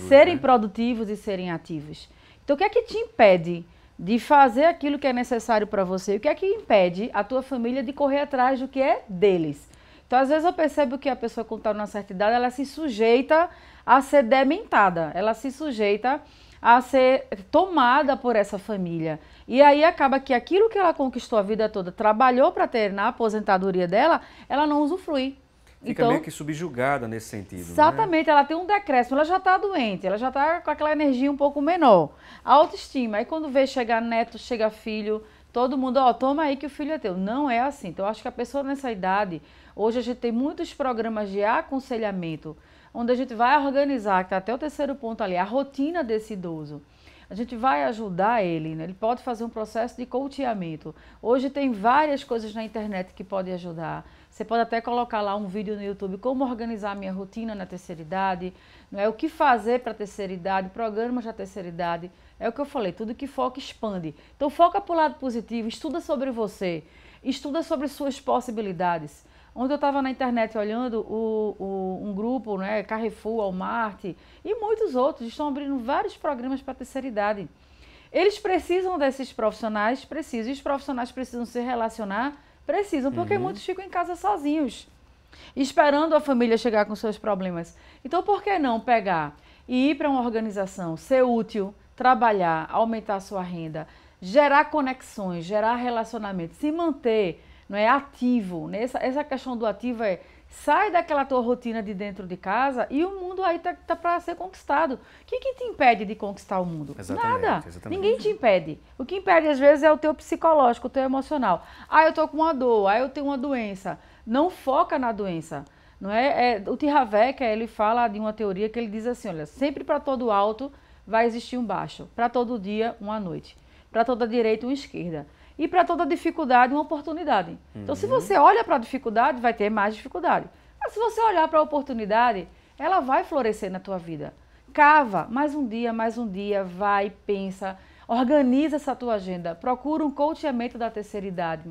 serem produtivos e serem ativos. Então, o que é que te impede de fazer aquilo que é necessário para você? O que é que impede a tua família de correr atrás do que é deles? Então, às vezes eu percebo que a pessoa, quando está numa certa idade, ela se sujeita a ser dementada, ela se sujeita a ser tomada por essa família. E aí acaba que aquilo que ela conquistou a vida toda, trabalhou para ter na aposentadoria dela, ela não usufrui. Fica então, meio que subjugada nesse sentido. Exatamente, né? Ela tem um decréscimo, ela já está doente, ela já está com aquela energia um pouco menor. A autoestima, aí quando vê chegar neto, chega filho, todo mundo, toma aí que o filho é teu. Não é assim. Então, eu acho que a pessoa nessa idade, hoje a gente tem muitos programas de aconselhamento, onde a gente vai organizar, que está até o terceiro ponto ali, a rotina desse idoso. A gente vai ajudar ele, né? Ele pode fazer um processo de coachamento. Hoje tem várias coisas na internet que podem ajudar. Você pode até colocar lá um vídeo no YouTube, como organizar a minha rotina na terceira idade, não é? O que fazer para a terceira idade, programas da terceira idade. É o que eu falei, tudo que foca expande. Então foca para o lado positivo, estuda sobre você, estuda sobre suas possibilidades. Ontem eu estava na internet olhando um grupo, né, Carrefour, Walmart e muitos outros estão abrindo vários programas para a terceira idade. Eles precisam desses profissionais, precisam. E os profissionais precisam se relacionar, precisam, porque muitos ficam em casa sozinhos, esperando a família chegar com seus problemas. Então, por que não pegar e ir para uma organização, ser útil, trabalhar, aumentar a sua renda, gerar conexões, gerar relacionamento, se manter, não é, ativo, né? Essa questão do ativo é, sai daquela tua rotina de dentro de casa e o mundo aí tá para ser conquistado. O que te impede de conquistar o mundo? Nada. Exatamente. Ninguém te impede. O que impede às vezes é o teu psicológico, o teu emocional. Eu tô com uma dor, eu tenho uma doença. Não foca na doença. Não é? O T. Harv Eker, ele fala de uma teoria que ele diz assim, olha, sempre para todo alto vai existir um baixo, para todo dia uma noite, para toda direita uma esquerda. E para toda dificuldade, uma oportunidade. Então, se você olha para a dificuldade, vai ter mais dificuldade. Mas se você olhar para a oportunidade, ela vai florescer na tua vida. Cava, mais um dia, vai, pensa, organiza essa tua agenda. Procura um coachamento da terceira idade.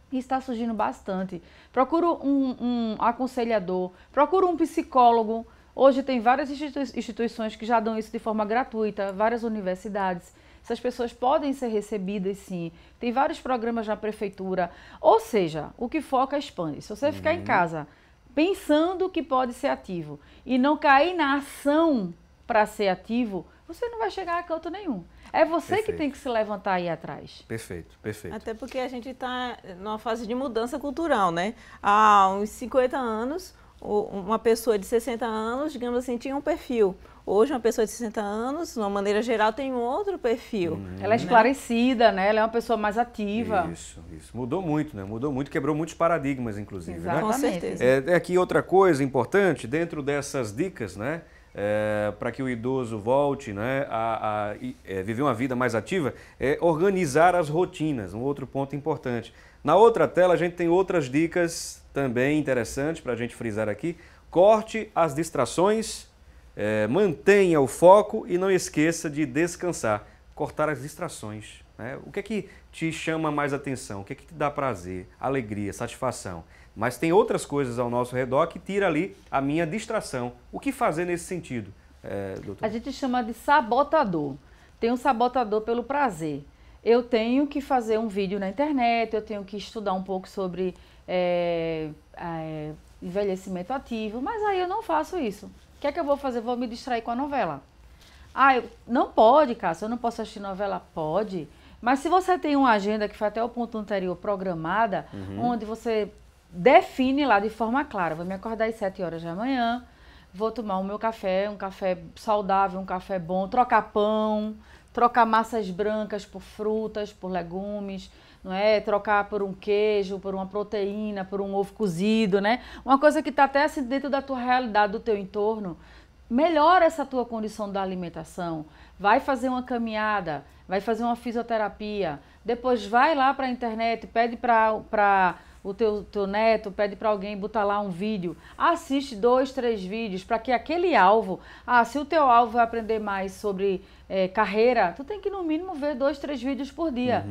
Isso está surgindo bastante. Procura um aconselhador, procura um psicólogo. Hoje tem várias instituições que já dão isso de forma gratuita, várias universidades. Essas pessoas podem ser recebidas, sim. Tem vários programas na prefeitura. Ou seja, o que foca expande. Se você ficar em casa pensando que pode ser ativo e não cair na ação para ser ativo, você não vai chegar a canto nenhum. É você que tem que se levantar e ir atrás. Perfeito, perfeito. Até porque a gente está numa fase de mudança cultural, né? Há uns 50 anos, uma pessoa de 60 anos, digamos assim, tinha um perfil. Hoje, uma pessoa de 60 anos, de uma maneira geral, tem um outro perfil. Ela é esclarecida, né? Ela é uma pessoa mais ativa. Isso. Mudou muito, né? Mudou muito, quebrou muitos paradigmas, inclusive. Exatamente. Né? Com certeza. Aqui outra coisa importante, dentro dessas dicas, né? Para que o idoso volte, né, a viver uma vida mais ativa, é organizar as rotinas, um outro ponto importante. Na outra tela, a gente tem outras dicas também interessantes para a gente frisar aqui. Corte as distrações, mantenha o foco e não esqueça de descansar. Cortar as distrações. Né? O que é que te chama mais atenção? O que é que te dá prazer, alegria, satisfação? Mas tem outras coisas ao nosso redor que tira ali a minha distração. O que fazer nesse sentido, doutor? A gente chama de sabotador. Tem um sabotador pelo prazer. Eu tenho que fazer um vídeo na internet, eu tenho que estudar um pouco sobre envelhecimento ativo, mas aí eu não faço isso. O que é que eu vou fazer? Vou me distrair com a novela. Não pode, Cássio, eu não posso assistir novela? Pode. Mas se você tem uma agenda que foi até o ponto anterior programada, onde você define lá de forma clara, vou me acordar às 7 horas da manhã, vou tomar o meu café, um café saudável, um café bom, trocar pão, trocar massas brancas por frutas, por legumes, não é? Trocar por um queijo, por uma proteína, por um ovo cozido, né? Uma coisa que está até assim dentro da tua realidade, do teu entorno. Melhora essa tua condição da alimentação. Vai fazer uma caminhada, vai fazer uma fisioterapia, depois vai lá para a internet, pede para o teu neto, pede para alguém botar lá um vídeo, assiste 2, 3 vídeos para que aquele alvo, se o teu alvo é aprender mais sobre carreira, tu tem que no mínimo ver 2, 3 vídeos por dia.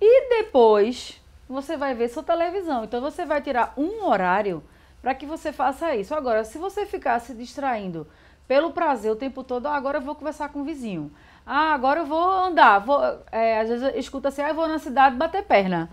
E depois você vai ver sua televisão, então você vai tirar um horário para que você faça isso. Agora, se você ficar se distraindo pelo prazer o tempo todo, agora eu vou conversar com o vizinho, agora eu vou andar, às vezes eu escuto assim, eu vou na cidade bater perna.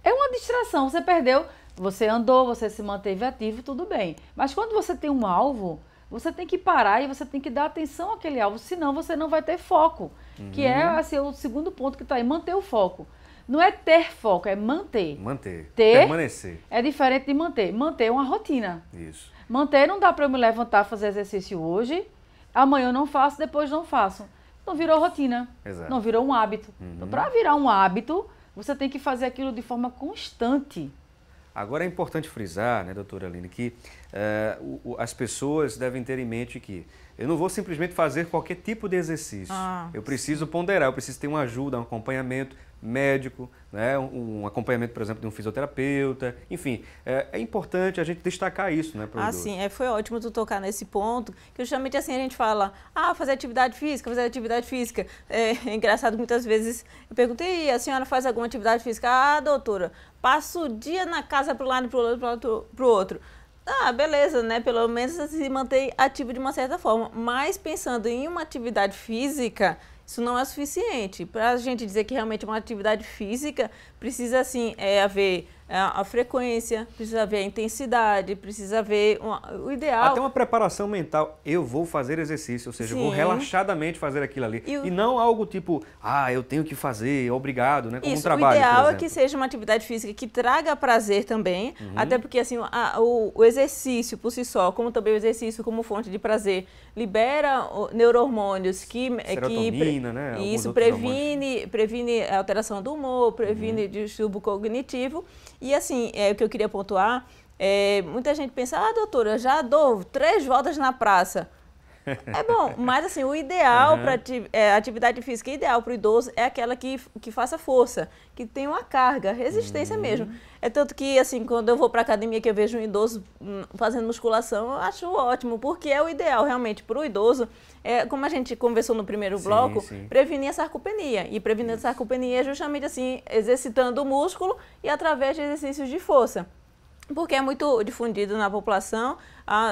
É uma distração, você perdeu, você andou, você se manteve ativo, tudo bem. Mas quando você tem um alvo, você tem que parar e você tem que dar atenção àquele alvo, senão você não vai ter foco, que é assim, o segundo ponto que está aí, manter o foco. Não é ter foco, é manter. Manter, permanecer. É diferente de manter. Manter é uma rotina. Isso. Manter não dá para eu me levantar, fazer exercício hoje, amanhã eu não faço, depois não faço. Não virou rotina, Exato. Não virou um hábito. Então, para virar um hábito, você tem que fazer aquilo de forma constante. Agora é importante frisar, né, doutora Aline, que as pessoas devem ter em mente que eu não vou simplesmente fazer qualquer tipo de exercício. Eu preciso ponderar, eu preciso ter uma ajuda, um acompanhamento médico, né, um acompanhamento, por exemplo, de um fisioterapeuta. Enfim, é importante a gente destacar isso, né, para o idoso. Sim, foi ótimo tu tocar nesse ponto, que justamente assim a gente fala, fazer atividade física. É engraçado, muitas vezes eu perguntei, a senhora faz alguma atividade física? Doutora, passo o dia na casa para um lado e para o outro. Beleza, né? Pelo menos se mantém ativo de uma certa forma. Mas pensando em uma atividade física, isso não é suficiente. Para a gente dizer que realmente uma atividade física precisa, assim, haver a frequência, precisa haver a intensidade, precisa haver o ideal. Até uma preparação mental. Eu vou fazer exercício, ou seja, eu vou relaxadamente fazer aquilo ali. E não algo tipo, eu tenho que fazer, obrigado, né? Como um trabalho, o ideal é que seja uma atividade física que traga prazer também, até porque assim, o exercício por si só, como também o exercício como fonte de prazer, libera neurohormônios serotonina, né? Isso, previne a alteração do humor, previne distúrbio cognitivo. E assim, o que eu queria pontuar, muita gente pensa, doutora, já dou 3 voltas na praça. É bom, mas assim, o ideal para atividade física ideal para o idoso é aquela que faça força, que tenha uma carga, resistência mesmo. É tanto que, assim, quando eu vou para a academia que eu vejo um idoso fazendo musculação, eu acho ótimo, porque é o ideal realmente para o idoso. Como a gente conversou no primeiro bloco, prevenir a sarcopenia. E prevenir a sarcopenia é justamente assim, exercitando o músculo e através de exercícios de força. Porque é muito difundido na população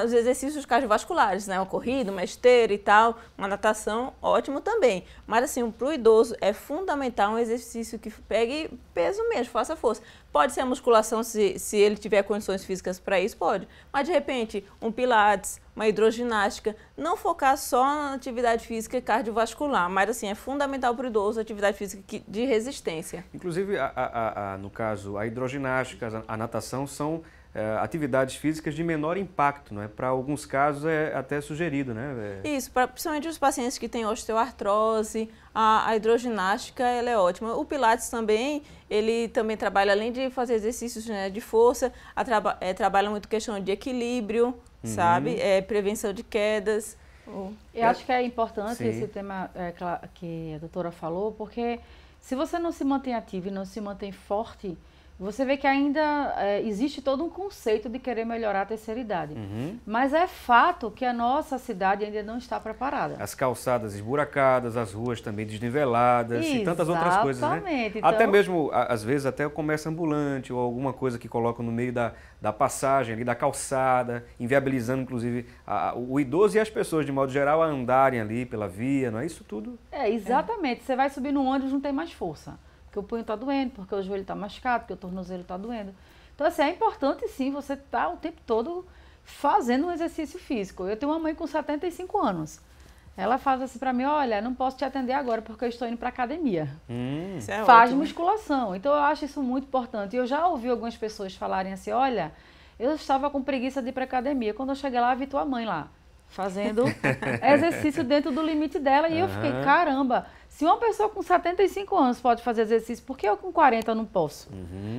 os exercícios cardiovasculares, né? Uma corrida, uma esteira e tal, uma natação, ótimo também. Mas assim, para o idoso é fundamental um exercício que pegue peso mesmo, faça força. Pode ser a musculação, se ele tiver condições físicas para isso, pode. Mas de repente, um pilates, uma hidroginástica, não focar só na atividade física cardiovascular, mas assim, é fundamental para o idoso a atividade física de resistência. Inclusive, no caso, a hidroginástica, a natação são atividades físicas de menor impacto, não é? Para alguns casos é até sugerido, né? Isso, principalmente os pacientes que têm osteoartrose, a hidroginástica ela é ótima. O Pilates também, ele também trabalha, além de fazer exercícios, né, de força, trabalha muito questão de equilíbrio, sabe? Prevenção de quedas. Eu acho que é importante esse tema que a doutora falou, porque se você não se mantém ativo e não se mantém forte, você vê que ainda existe todo um conceito de querer melhorar a terceira idade. Mas é fato que a nossa cidade ainda não está preparada. As calçadas esburacadas, as ruas também desniveladas e tantas outras coisas, né? Então, até mesmo, às vezes, até o comércio ambulante ou alguma coisa que colocam no meio da passagem, ali, da calçada, inviabilizando, inclusive, o idoso e as pessoas, de modo geral, a andarem ali pela via, não é isso tudo? Exatamente. Você vai subir no ônibus, não tem mais força. Porque o punho está doendo, porque o joelho está machucado, porque o tornozelo está doendo. Então, assim, é importante, sim, você estar o tempo todo fazendo um exercício físico. Eu tenho uma mãe com 75 anos. Ela fala assim para mim, olha, não posso te atender agora porque eu estou indo para academia. Isso é Faz ótimo. musculação. Então eu acho isso muito importante. E eu já ouvi algumas pessoas falarem assim, olha, eu estava com preguiça de ir para academia. Quando eu cheguei lá, vi tua mãe lá, fazendo exercício dentro do limite dela. E eu fiquei, caramba, se uma pessoa com 75 anos pode fazer exercício, por que eu com 40 não posso?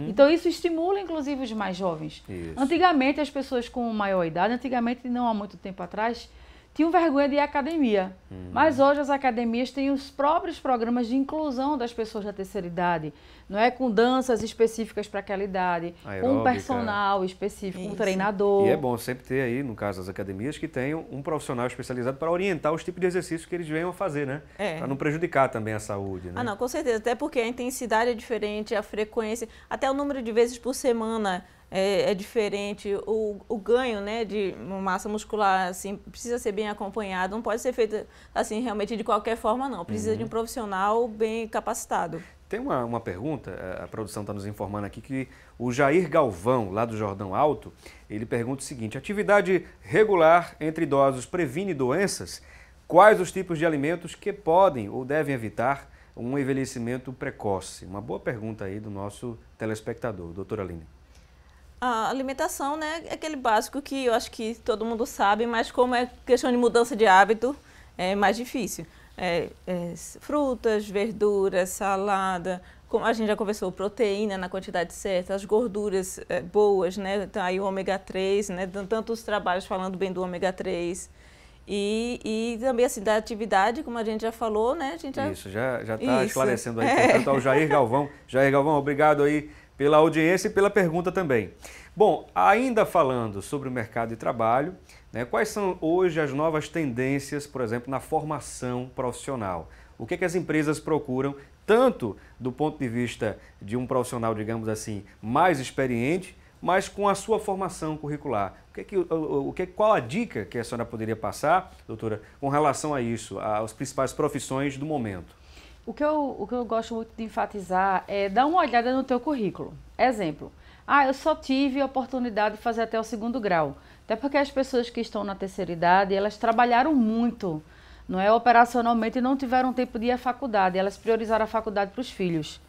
Então isso estimula, inclusive, os mais jovens. Isso. Antigamente, as pessoas com maior idade, antigamente, não há muito tempo atrás, tinham vergonha de ir à academia. Mas hoje as academias têm os próprios programas de inclusão das pessoas da terceira idade. Não é com danças específicas para aquela idade, Aeróbica. com um personal específico, um Isso. treinador. E é bom sempre ter aí, no caso das academias, que tenham um profissional especializado para orientar os tipos de exercícios que eles venham a fazer, né? É. Para não prejudicar também a saúde, né? Ah, não, com certeza. Até porque a intensidade é diferente, a frequência, até o número de vezes por semana é diferente. O ganho, né, de massa muscular, assim, precisa ser bem acompanhado. Não pode ser feito, assim, realmente de qualquer forma, não. Precisa de um profissional bem capacitado. Tem uma pergunta, a produção está nos informando aqui, que o Jair Galvão, lá do Jordão Alto, ele pergunta o seguinte: atividade regular entre idosos previne doenças? Quais os tipos de alimentos que podem ou devem evitar um envelhecimento precoce? Uma boa pergunta aí do nosso telespectador, doutora Aline. A alimentação, né, é aquele básico que eu acho que todo mundo sabe, mas como é questão de mudança de hábito, é mais difícil. Frutas, verduras, salada, como a gente já conversou, proteína na quantidade certa, as gorduras boas, né, tá aí o ômega 3, né, tantos trabalhos falando bem do ômega 3. E também assim, da atividade, como a gente já falou, né? Isso, já está esclarecendo aí, portanto, ao Jair Galvão. Jair Galvão, obrigado aí pela audiência e pela pergunta também. Bom, ainda falando sobre o mercado de trabalho, né, quais são hoje as novas tendências, por exemplo, na formação profissional? O que as empresas procuram, tanto do ponto de vista de um profissional, digamos assim, mais experiente, mas com a sua formação curricular? Qual a dica que a senhora poderia passar, doutora, com relação a isso, às principais profissões do momento? O que eu gosto muito de enfatizar é dar uma olhada no teu currículo. Exemplo, eu só tive a oportunidade de fazer até o 2º grau. Até porque as pessoas que estão na terceira idade, elas trabalharam muito, não é, operacionalmente, e não tiveram tempo de ir à faculdade. Elas priorizaram a faculdade para os filhos.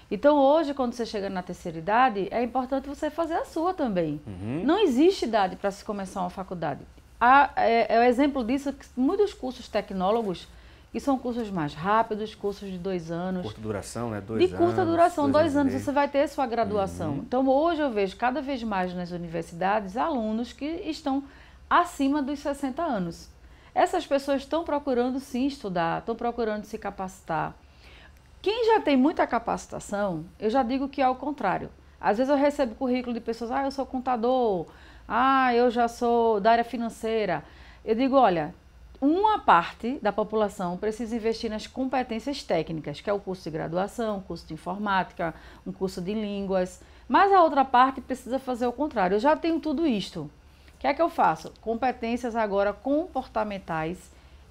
Então hoje, quando você chega na terceira idade, é importante você fazer a sua também. Não existe idade para se começar uma faculdade. É o exemplo disso que muitos cursos tecnólogos, e são cursos mais rápidos, cursos de 2 anos. Curta duração, né? 2 de anos. curta duração, 2 anos e meio. você vai ter sua graduação. Então hoje eu vejo cada vez mais nas universidades alunos que estão acima dos 60 anos. Essas pessoas estão procurando sim estudar, estão procurando se capacitar. Quem já tem muita capacitação, eu já digo que é o contrário. Às vezes eu recebo currículo de pessoas, eu sou contador, eu já sou da área financeira. Eu digo, olha, uma parte da população precisa investir nas competências técnicas, que é o curso de graduação, curso de informática, um curso de línguas, mas a outra parte precisa fazer o contrário. Eu já tenho tudo isto. O que é que eu faço? Competências agora comportamentais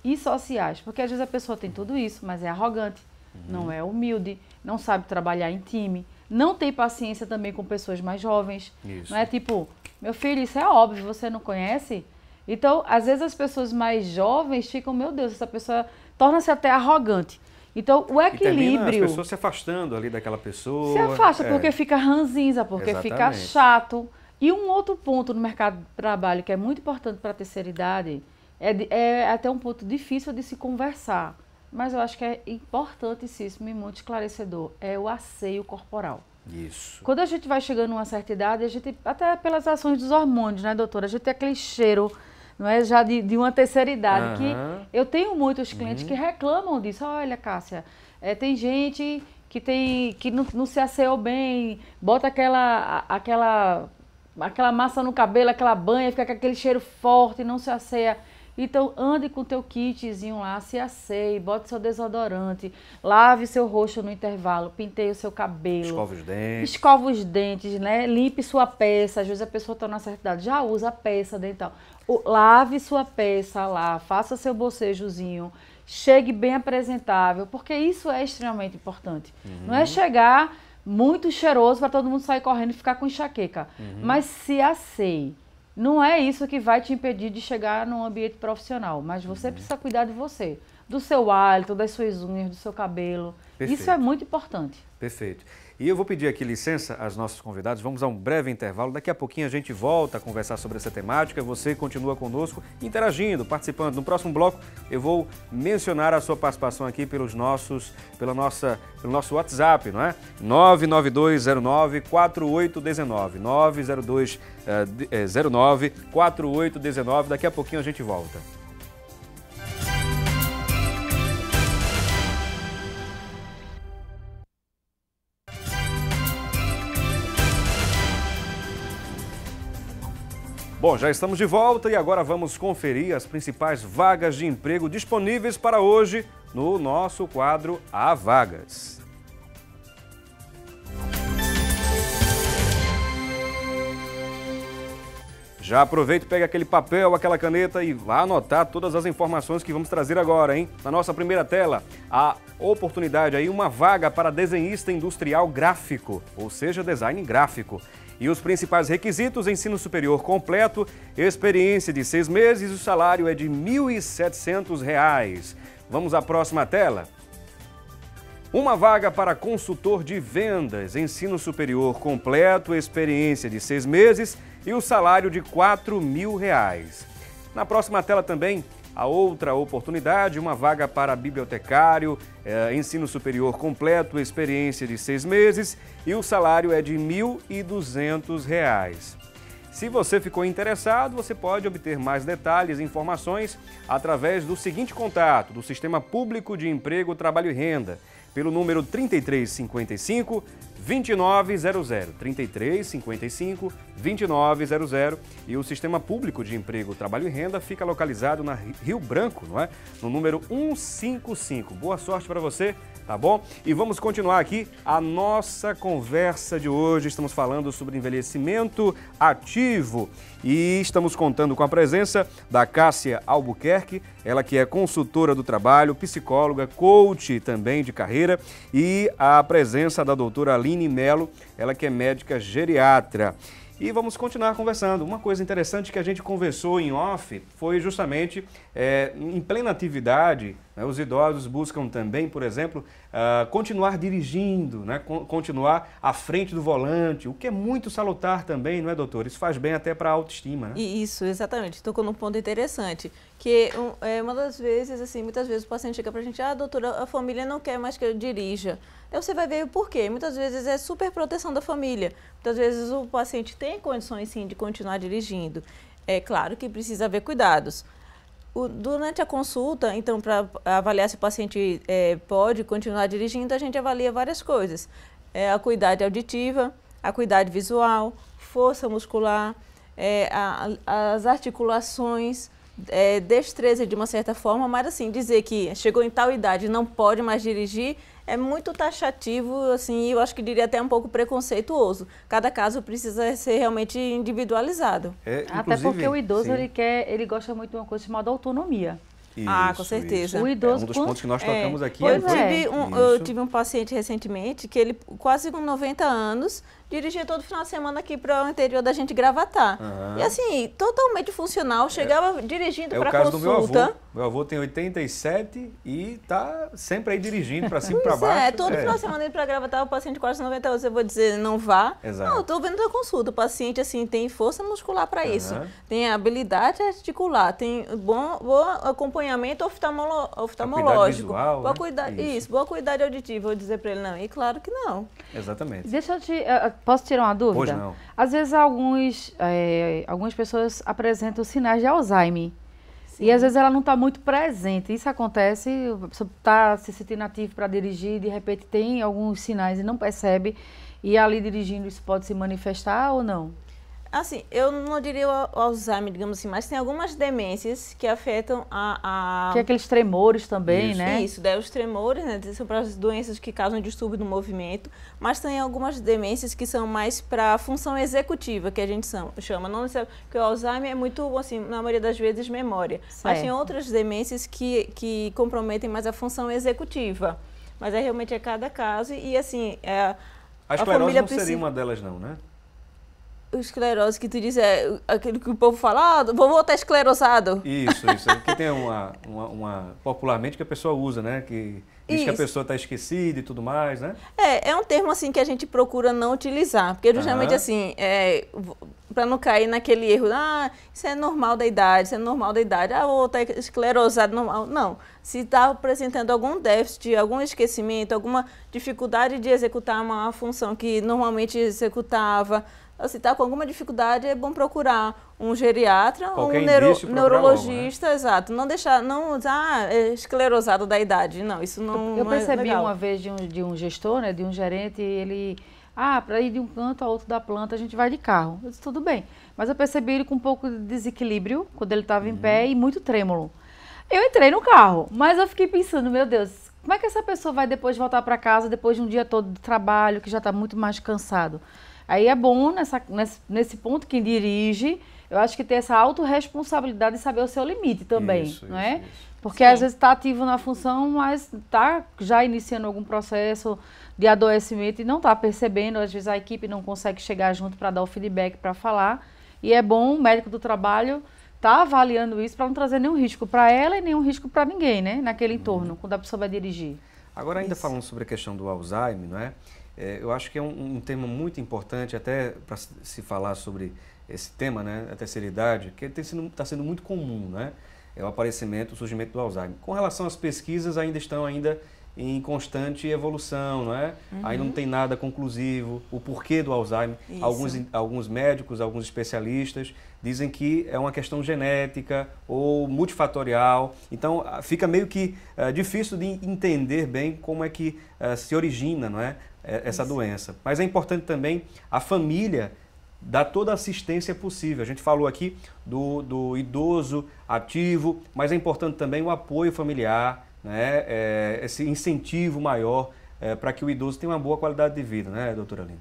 e sociais, porque às vezes a pessoa tem tudo isso, mas é arrogante, não é humilde, não sabe trabalhar em time, não tem paciência também com pessoas mais jovens. Isso. Não é tipo, meu filho, isso é óbvio, você não conhece? Então, às vezes as pessoas mais jovens ficam, meu Deus, essa pessoa torna-se até arrogante. Então, o equilíbrio... E termina as pessoas se afastando ali daquela pessoa. Se afasta porque fica ranzinza, porque fica chato. E um outro ponto no mercado de trabalho que é muito importante para a terceira idade, é até um ponto difícil de se conversar, mas eu acho que é importantíssimo e muito esclarecedor, é o asseio corporal. Isso. Quando a gente vai chegando a uma certa idade, a gente, até pelas ações dos hormônios, né, doutora? A gente tem aquele cheiro, não é, já de uma terceira idade, que eu tenho muitos clientes que reclamam disso. Olha, Cássia, tem gente que não se asseou bem, bota aquela massa no cabelo, aquela banha, fica com aquele cheiro forte, não se asseia. Então, ande com o teu kitzinho lá, se asseie, bote seu desodorante, lave seu rosto no intervalo, penteie o seu cabelo. Escova os dentes. Escova os dentes, né? Limpe sua peça. Às vezes a pessoa está na certa idade, já usa a peça dental. Lave sua peça lá, faça seu bocejozinho, chegue bem apresentável, porque isso é extremamente importante. Não é chegar muito cheiroso para todo mundo sair correndo e ficar com enxaqueca, mas se asseie. Não é isso que vai te impedir de chegar num ambiente profissional, mas você precisa cuidar de você, do seu hálito, das suas unhas, do seu cabelo. Perfeito. Isso é muito importante. Perfeito. E eu vou pedir aqui licença aos nossos convidados, vamos a um breve intervalo, daqui a pouquinho a gente volta a conversar sobre essa temática, você continua conosco, interagindo, participando. No próximo bloco eu vou mencionar a sua participação aqui pelo nosso WhatsApp, não é? 99209-4819, 90209-4819, daqui a pouquinho a gente volta. Bom, já estamos de volta e agora vamos conferir as principais vagas de emprego disponíveis para hoje no nosso quadro Há Vagas. Já aproveita e pega aquele papel, aquela caneta e vá anotar todas as informações que vamos trazer agora, hein? Na nossa primeira tela, a oportunidade aí, uma vaga para desenhista industrial gráfico, ou seja, design gráfico. E os principais requisitos: ensino superior completo, experiência de 6 meses e o salário é de R$ 1.700. Vamos à próxima tela. Uma vaga para consultor de vendas, ensino superior completo, experiência de 6 meses e o salário de R$ 4.000. Na próxima tela também, a outra oportunidade, uma vaga para bibliotecário, ensino superior completo, experiência de 6 meses e o salário é de R$ 1.200. Se você ficou interessado, você pode obter mais detalhes e informações através do seguinte contato, do Sistema Público de Emprego, Trabalho e Renda, pelo número 3355 2900, 3355 2900, e o Sistema Público de Emprego, Trabalho e Renda fica localizado na Rio Branco, não é? No número 155. Boa sorte para você, tá bom? E vamos continuar aqui a nossa conversa de hoje. Estamos falando sobre envelhecimento ativo e estamos contando com a presença da Cássia Albuquerque, ela que é consultora do trabalho, psicóloga, coach também de carreira, e a presença da doutora Aline Melo, ela que é médica geriatra. E vamos continuar conversando. Uma coisa interessante que a gente conversou em off foi justamente em plena atividade, né, os idosos buscam também, por exemplo, continuar dirigindo, né, continuar à frente do volante, o que é muito salutar também, não é, doutor? Isso faz bem até para a autoestima, né? Isso, exatamente. Tocou num ponto interessante, que uma das vezes, assim, muitas vezes o paciente chega para a gente: doutora, a família não quer mais que eu dirija. Aí você vai ver o porquê. Muitas vezes é super proteção da família. Muitas vezes o paciente tem condições, sim, de continuar dirigindo. É claro que precisa haver cuidados. Durante a consulta, então, para avaliar se o paciente pode continuar dirigindo, a gente avalia várias coisas. A acuidade auditiva, a acuidade visual, força muscular, as articulações, destreza de uma certa forma, mas assim, dizer que chegou em tal idade e não pode mais dirigir é muito taxativo, assim, eu acho que diria até um pouco preconceituoso. Cada caso precisa ser realmente individualizado. Até porque o idoso, ele gosta muito de uma coisa chamada autonomia. Isso, com certeza. O idoso, um dos pontos que nós tocamos aqui. Eu tive um paciente recentemente que ele, quase com 90 anos, dirigia todo final de semana aqui para o interior da gente, Gravatá. E assim, totalmente funcional, chegava dirigindo para consulta. É o caso do meu avô. Meu avô tem 87 e está sempre aí dirigindo para cima e para baixo. Todo final de semana indo para Gravatá, o paciente quase 90 anos, eu vou dizer, não vá. Exato. Não, eu estou vendo a consulta. O paciente, assim, tem força muscular para isso, tem habilidade articular, tem bom acompanhamento oftalmológico. Visual, boa acuidade auditiva. Vou dizer para ele, não. E claro que não. Exatamente. Posso tirar uma dúvida? Pois não. Às vezes algumas pessoas apresentam sinais de Alzheimer. Sim. E às vezes ela não está muito presente. Isso acontece, a pessoa está se sentindo ativo para dirigir, de repente tem alguns sinais e não percebe. E ali dirigindo isso pode se manifestar ou não? Assim, eu não diria o Alzheimer, digamos assim, mas tem algumas demências que afetam Que é aqueles tremores também, né? Isso, daí os tremores, né, são para as doenças que causam distúrbio do movimento, mas tem algumas demências que são mais para a função executiva, que a gente chama. Não necessariamente, porque o Alzheimer é muito, assim, na maioria das vezes, memória. Certo. Mas tem outras demências que comprometem mais a função executiva. Mas realmente é cada caso e, assim, a esclerose não seria uma delas não, né? esclerose que tu diz é aquilo que o povo fala, vovô tá esclerosado. Isso. Porque tem uma popularmente que a pessoa usa, né? Que diz que a pessoa está esquecida e tudo mais, né? É um termo assim que a gente procura não utilizar, porque justamente assim, para não cair naquele erro, isso é normal da idade, tá esclerosado, normal. Não, se está apresentando algum déficit, algum esquecimento, alguma dificuldade de executar uma função que normalmente executava, se está com alguma dificuldade, é bom procurar um geriatra ou um neurologista, logo, né? Exato. Não deixar, é esclerosado da idade. Não, isso não. Eu percebi legal. Uma vez de um gestor, né, de um gerente, ele, para ir de um canto ao outro da planta, a gente vai de carro. Eu disse, tudo bem. Mas eu percebi ele com um pouco de desequilíbrio, quando ele estava em pé, e muito trêmulo. Eu entrei no carro, mas eu fiquei pensando, meu Deus, como é que essa pessoa vai depois voltar para casa, depois de um dia todo de trabalho, que já está muito mais cansado? Aí é bom, nesse ponto, quem dirige, eu acho que ter essa autorresponsabilidade de saber o seu limite também, não é? Porque às vezes está ativo na função, mas está já iniciando algum processo de adoecimento e não está percebendo, às vezes a equipe não consegue chegar junto para dar o feedback, para falar, e é bom o médico do trabalho estar avaliando isso para não trazer nenhum risco para ela e nenhum risco para ninguém, né? Naquele entorno, quando a pessoa vai dirigir. Agora, ainda falando sobre a questão do Alzheimer, não é? Eu acho que é um tema muito importante até para se falar sobre esse tema, né, a terceira idade, que está sendo muito comum, né, é o aparecimento, o surgimento do Alzheimer. Com relação às pesquisas, ainda estão em constante evolução, não é? Ainda não tem nada conclusivo, o porquê do Alzheimer. Alguns médicos, alguns especialistas dizem que é uma questão genética ou multifatorial. Então, fica meio que difícil de entender bem como é que se origina, não é, essa doença. Mas é importante também a família dar toda a assistência possível. A gente falou aqui do idoso ativo, mas é importante também o apoio familiar, né? Esse incentivo maior para que o idoso tenha uma boa qualidade de vida, né, doutora Aline?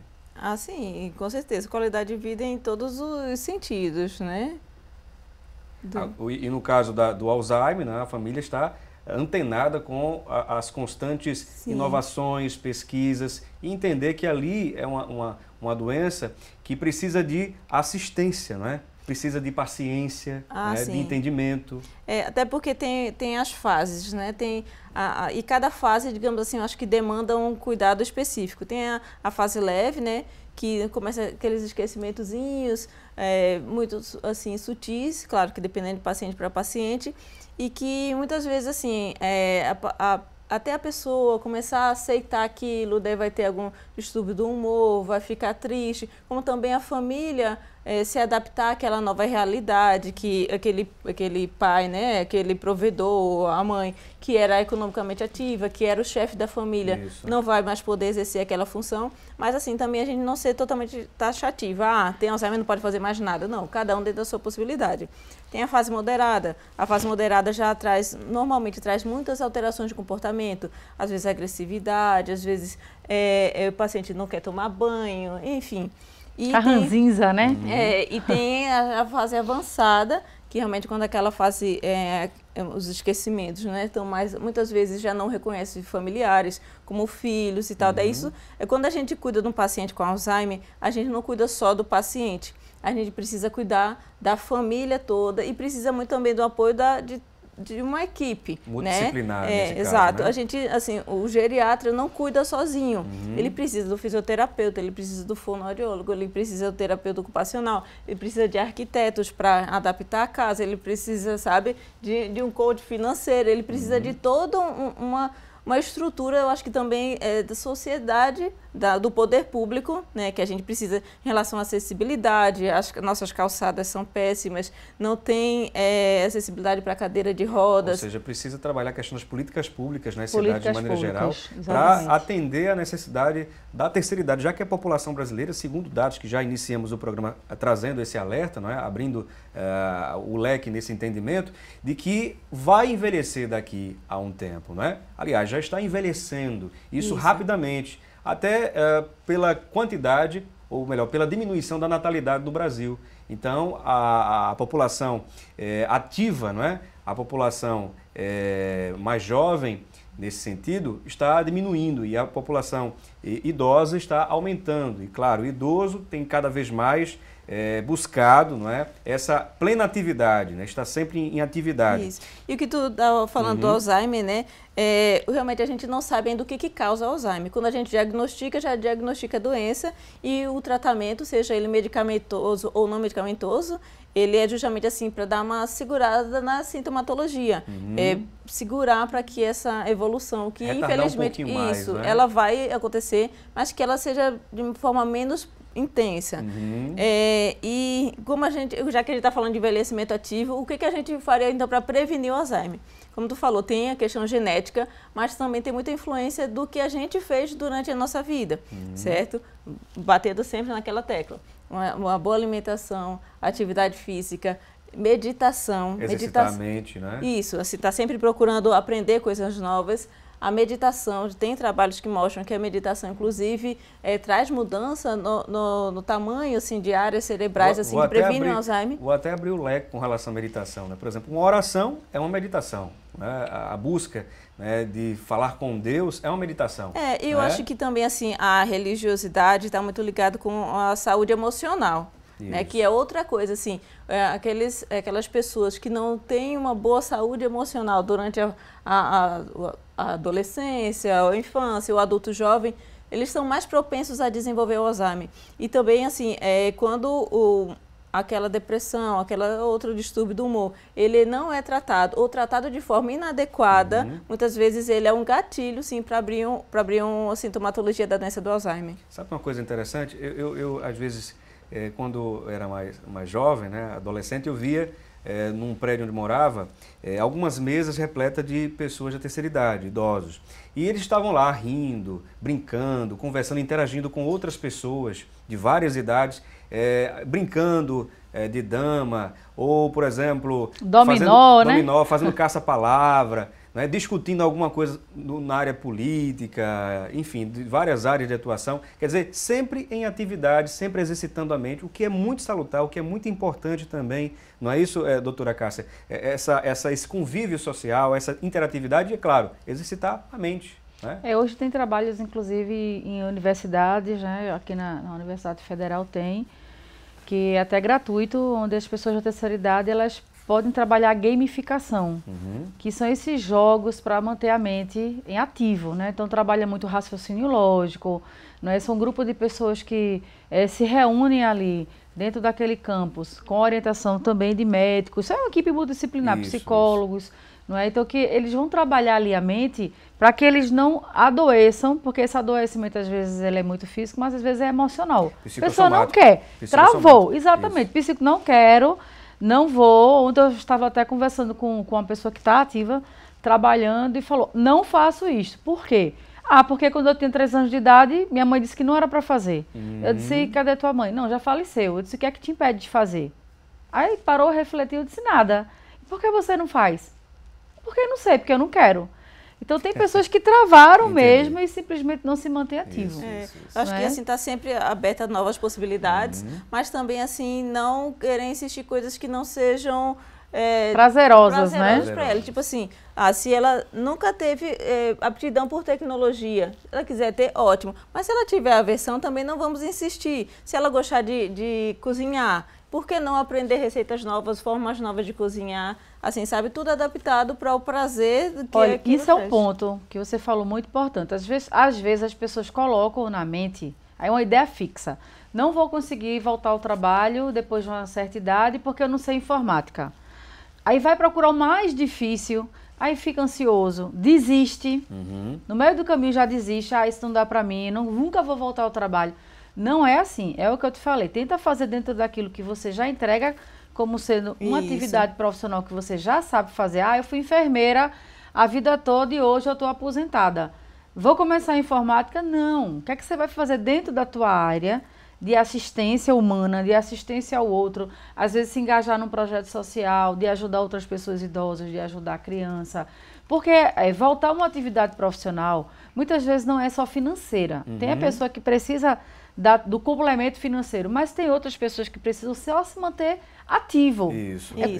Sim, com certeza. Qualidade de vida em todos os sentidos, né? E no caso do Alzheimer, né, a família está antenada com as constantes inovações, pesquisas, e entender que ali é uma doença que precisa de assistência, né? Precisa de paciência, né? De entendimento. Até porque tem as fases, né? E cada fase, digamos assim, eu acho que demanda um cuidado específico. Tem a fase leve, né? Que começa aqueles esquecimentozinhos, muito assim, sutis, claro que dependendo de paciente para paciente, e que muitas vezes, assim, até a pessoa começar a aceitar aquilo, daí vai ter algum distúrbio do humor, vai ficar triste, como também a família se adaptar àquela nova realidade, que aquele pai, né, aquele provedor, a mãe, que era economicamente ativa, que era o chefe da família, não vai mais poder exercer aquela função, mas assim, também a gente não ser totalmente taxativa, tem Alzheimer, não pode fazer mais nada, não, cada um dentro da sua possibilidade. Tem a fase moderada já normalmente traz muitas alterações de comportamento, às vezes agressividade, às vezes o paciente não quer tomar banho, enfim. A ranzinza, né? E tem a fase avançada, que realmente quando aquela fase, os esquecimentos, né, muitas vezes já não reconhece familiares, como filhos e tal. Daí isso, quando a gente cuida de um paciente com Alzheimer, a gente não cuida só do paciente, a gente precisa cuidar da família toda e precisa muito também do apoio de uma equipe, multidisciplinar, né? Nesse caso, exato. né? A gente, assim, o geriatra não cuida sozinho. Ele precisa do fisioterapeuta, ele precisa do fonoaudiólogo, ele precisa do terapeuta ocupacional, ele precisa de arquitetos para adaptar a casa, ele precisa, sabe, de um coach financeiro, ele precisa de toda uma estrutura, eu acho que também da sociedade, do poder público, né, que a gente precisa em relação à acessibilidade. As nossas calçadas são péssimas, não tem acessibilidade para cadeira de rodas. Ou seja, precisa trabalhar a questão das políticas públicas na cidade de maneira geral, para atender a necessidade da terceira idade, já que a população brasileira, segundo dados que já iniciamos o programa trazendo esse alerta, não é? Abrindo o leque nesse entendimento, de que vai envelhecer daqui a um tempo, não é? Aliás, já está envelhecendo, isso rapidamente, até pela quantidade, ou melhor, pela diminuição da natalidade do Brasil. Então, a população ativa, não é? A população mais jovem, nesse sentido, está diminuindo e a população idosa está aumentando. E, claro, o idoso tem cada vez mais buscado, não é, essa plena atividade, né? Estar sempre em atividade. Isso. E o que tu estava falando do Alzheimer, né? Realmente a gente não sabe ainda o que causa Alzheimer. Quando a gente diagnostica, já diagnostica a doença e o tratamento, seja ele medicamentoso ou não medicamentoso, ele é justamente assim para dar uma segurada na sintomatologia, segurar para que essa evolução, que retardar infelizmente mais, né? ela vai acontecer, mas que ela seja de uma forma menos intensa. E como já que a gente está falando de envelhecimento ativo, o que a gente faria então para prevenir o Alzheimer? Como tu falou, tem a questão genética, mas também tem muita influência do que a gente fez durante a nossa vida, certo? Batendo sempre naquela tecla. Uma boa alimentação, atividade física, meditação. Exercitar a mente, né? Isso, assim, tá sempre procurando aprender coisas novas. A meditação, tem trabalhos que mostram que a meditação, inclusive, traz mudança no tamanho assim, de áreas cerebrais assim, que previnem o Alzheimer. Vou até abrir o leque com relação à meditação, né? Por exemplo, uma oração é uma meditação, né? A busca, né, de falar com Deus é uma meditação. Eu acho que também assim, a religiosidade está muito ligada com a saúde emocional. Né, que é outra coisa, assim, aquelas pessoas que não têm uma boa saúde emocional durante a adolescência, a infância, o adulto jovem, eles são mais propensos a desenvolver o Alzheimer. E também, assim, quando aquela depressão, aquela outro distúrbio do humor, ele não é tratado, ou tratado de forma inadequada, muitas vezes ele é um gatilho, sim, para abrir uma sintomatologia da doença do Alzheimer. Sabe uma coisa interessante? Eu às vezes, quando era mais jovem, né, adolescente, eu via num prédio onde morava algumas mesas repletas de pessoas da terceira idade, idosos. E eles estavam lá rindo, brincando, conversando, interagindo com outras pessoas de várias idades, brincando de dama, ou, por exemplo, dominó, fazendo caça-palavra, né, discutindo alguma coisa na área política, enfim, de várias áreas de atuação. Quer dizer, sempre em atividade, sempre exercitando a mente, o que é muito salutar, o que é muito importante também, não é isso, doutora Cássia? Esse convívio social, essa interatividade e, é claro, exercitar a mente. Né? Hoje tem trabalhos, inclusive, em universidades, né? Aqui na Universidade Federal tem, que é até gratuito, onde as pessoas da terceira idade, elas podem trabalhar gamificação, que são esses jogos para manter a mente em ativo, né? Então trabalha muito raciocínio lógico, né? São um grupo de pessoas que se reúnem ali dentro daquele campus, com orientação também de médicos, é uma equipe multidisciplinar, psicólogos, não é? Então que eles vão trabalhar ali a mente para que eles não adoeçam, porque esse adoecimento às vezes ele é muito físico, mas às vezes é emocional. A pessoa não quer, travou, exatamente, psico, não quero, não vou. Ontem eu estava até conversando com uma pessoa que está ativa, trabalhando, e falou, não faço isso. Por quê? Porque quando eu tinha 3 anos de idade, minha mãe disse que não era para fazer. Eu disse, cadê tua mãe? Não, já faleceu. Eu disse, o que é que te impede de fazer? Aí parou, refletiu, eu disse, nada. Por que você não faz? Porque eu não sei, porque eu não quero. Então tem pessoas que travaram mesmo e simplesmente não se mantêm ativos. Acho que assim está sempre aberta a novas possibilidades, mas também assim não querer insistir coisas que não sejam prazerosas, né? Para ela. Tipo assim, se ela nunca teve aptidão por tecnologia, se ela quiser ter, ótimo. Mas se ela tiver aversão, também não vamos insistir. Se ela gostar de cozinhar, por que não aprender receitas novas, formas novas de cozinhar? Assim, sabe, tudo adaptado para o prazer que Olha, isso é um ponto que você falou muito importante. Às vezes as pessoas colocam na mente aí uma ideia fixa. Não vou conseguir voltar ao trabalho depois de uma certa idade porque eu não sei informática. Aí vai procurar o mais difícil, aí fica ansioso, desiste. No meio do caminho já desiste, isso não dá para mim, nunca vou voltar ao trabalho. Não é assim, é o que eu te falei. Tenta fazer dentro daquilo que você já entrega como sendo uma atividade profissional que você já sabe fazer. Eu fui enfermeira a vida toda e hoje eu estou aposentada. Vou começar a informática? Não. O que é que você vai fazer dentro da tua área de assistência humana, de assistência ao outro? Às vezes se engajar num projeto social, de ajudar outras pessoas idosas, de ajudar a criança. Porque voltar a uma atividade profissional, muitas vezes não é só financeira. Tem a pessoa que precisa do complemento financeiro, mas tem outras pessoas que precisam só se manter ativo.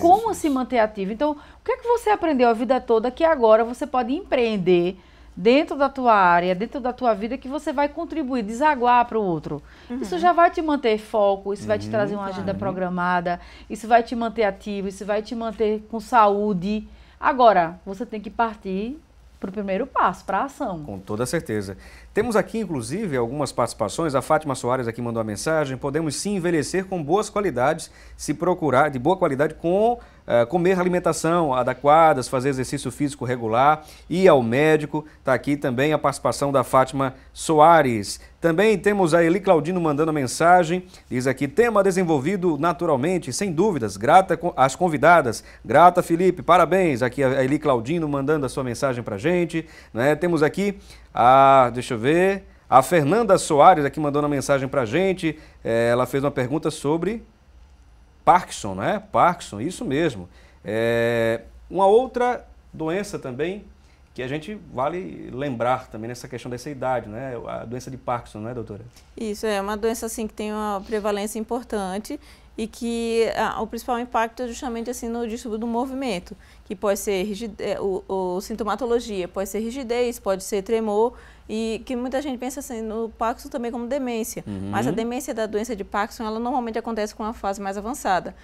Como se manter ativo. Então, o que é que você aprendeu a vida toda que agora você pode empreender, dentro da tua área, dentro da tua vida, que você vai contribuir, desaguar para o outro. Isso já vai te manter foco, isso vai te trazer uma agenda programada, isso vai te manter ativo, isso vai te manter com saúde. Agora, você tem que partir para o primeiro passo, para a ação. Com toda certeza. Temos aqui, inclusive, algumas participações. A Fátima Soares aqui mandou uma mensagem. Podemos sim envelhecer com boas qualidades, se procurar de boa qualidade, com comer alimentação adequada, fazer exercício físico regular, ir ao médico. Está aqui também a participação da Fátima Soares. Também temos a Eli Claudino mandando mensagem. Diz aqui, tema desenvolvido naturalmente, sem dúvidas. Grata às convidadas. Grata, Felipe, parabéns. Aqui a Eli Claudino mandando a sua mensagem para a gente. Né? Temos aqui deixa eu ver, a Fernanda Soares aqui mandando uma mensagem para a gente. Ela fez uma pergunta sobre Parkinson, né? Parkinson, isso mesmo. Uma outra doença também que a gente vale lembrar também nessa questão dessa idade, né? A doença de Parkinson, não é, doutora? Isso, é uma doença assim que tem uma prevalência importante e que o principal impacto é justamente assim no distúrbio do movimento, que pode ser sintomatologia, pode ser rigidez, pode ser tremor, e que muita gente pensa assim no Parkinson também como demência, mas a demência da doença de Parkinson, ela normalmente acontece com uma fase mais avançada.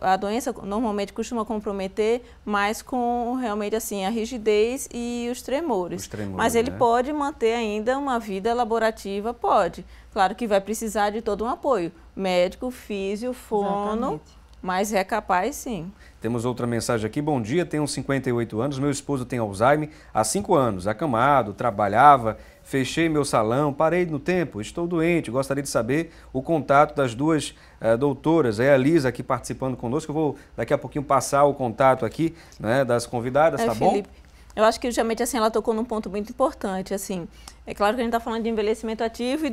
A doença normalmente costuma comprometer mais com realmente assim a rigidez e os tremores. Mas ele pode manter ainda uma vida laborativa, pode. Claro que vai precisar de todo um apoio, médico, físio, fono, mas é capaz sim. Temos outra mensagem aqui. Bom dia, tenho 58 anos, meu esposo tem Alzheimer há 5 anos, acamado, trabalhava, fechei meu salão, parei no tempo, estou doente, gostaria de saber o contato das duas doutoras. É a Lisa aqui participando conosco, eu vou daqui a pouquinho passar o contato aqui, né, das convidadas, tá Felipe, bom? Eu acho que justamente assim ela tocou num ponto muito importante, assim. É claro que a gente está falando de envelhecimento ativo e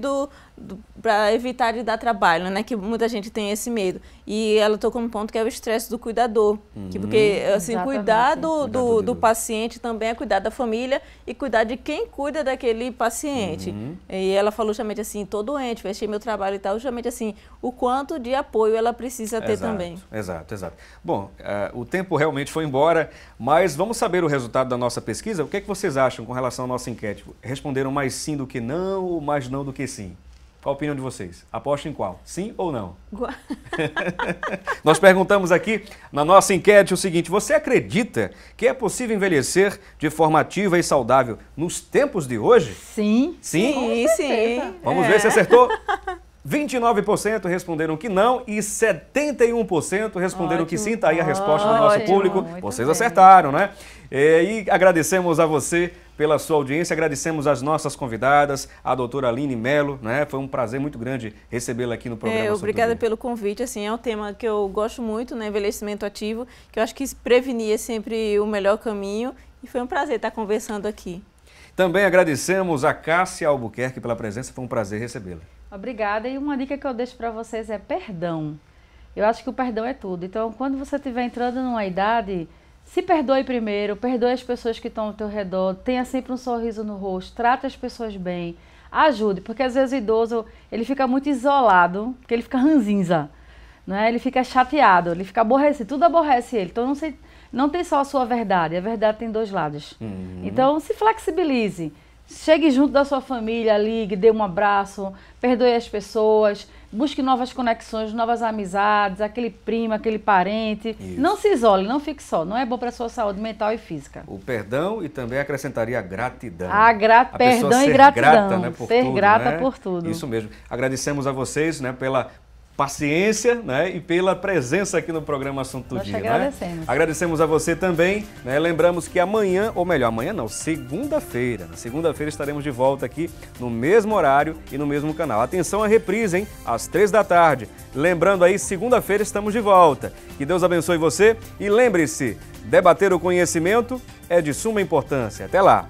para evitar de dar trabalho, né? Que muita gente tem esse medo. E ela tocou num ponto que é o estresse do cuidador. Porque assim, cuidar do paciente também é cuidar da família e cuidar de quem cuida daquele paciente. E ela falou justamente assim, tô doente, fechei meu trabalho e tal, justamente assim, o quanto de apoio ela precisa ter também. Exato. Bom, o tempo realmente foi embora, mas vamos saber o resultado da nossa pesquisa. O que é que vocês acham com relação à nossa enquete? Responderam mais sim do que não ou mais não do que sim? Qual a opinião de vocês? Aposta em qual? Sim ou não? Nós perguntamos aqui na nossa enquete o seguinte: você acredita que é possível envelhecer de forma ativa e saudável nos tempos de hoje? Sim. Sim? Sim. Vamos ver se acertou. 29% responderam que não e 71% responderam que sim. Está aí a resposta do nosso público. Vocês acertaram, né? E agradecemos a você pela sua audiência, agradecemos as nossas convidadas, a doutora Aline Mello, né? Foi um prazer muito grande recebê-la aqui no programa. Obrigada pelo convite, assim, é um tema que eu gosto muito, né? Envelhecimento ativo, que eu acho que prevenir é sempre o melhor caminho e foi um prazer estar conversando aqui. Também agradecemos a Cássia Albuquerque pela presença, foi um prazer recebê-la. Obrigada, e uma dica que eu deixo para vocês é perdão. Eu acho que o perdão é tudo, então quando você estiver entrando numa idade, se perdoe primeiro, perdoe as pessoas que estão ao teu redor, tenha sempre um sorriso no rosto, trate as pessoas bem, ajude, porque às vezes o idoso ele fica muito isolado, porque ele fica ranzinza, né? Ele fica chateado, ele fica aborrecido, tudo aborrece ele, então não tem só a sua verdade, a verdade tem dois lados. Então se flexibilize. Chegue junto da sua família, ligue, dê um abraço, perdoe as pessoas, busque novas conexões, novas amizades, aquele primo, aquele parente. Isso. Não se isole, não fique só, não é bom para a sua saúde mental e física. O perdão e também acrescentaria a gratidão. Perdão e gratidão, grata, né, ser tudo, grata, né? Por tudo. Isso mesmo. Agradecemos a vocês, né, pela paciência, né, e pela presença aqui no programa Assunto do Dia. Agradecemos. Né? Agradecemos a você também, né? Lembramos que amanhã, ou melhor, amanhã não, segunda-feira. Na segunda-feira estaremos de volta aqui no mesmo horário e no mesmo canal. Atenção à reprise, hein? Às 3 da tarde. Lembrando aí, segunda-feira estamos de volta. Que Deus abençoe você e lembre-se, debater o conhecimento é de suma importância. Até lá!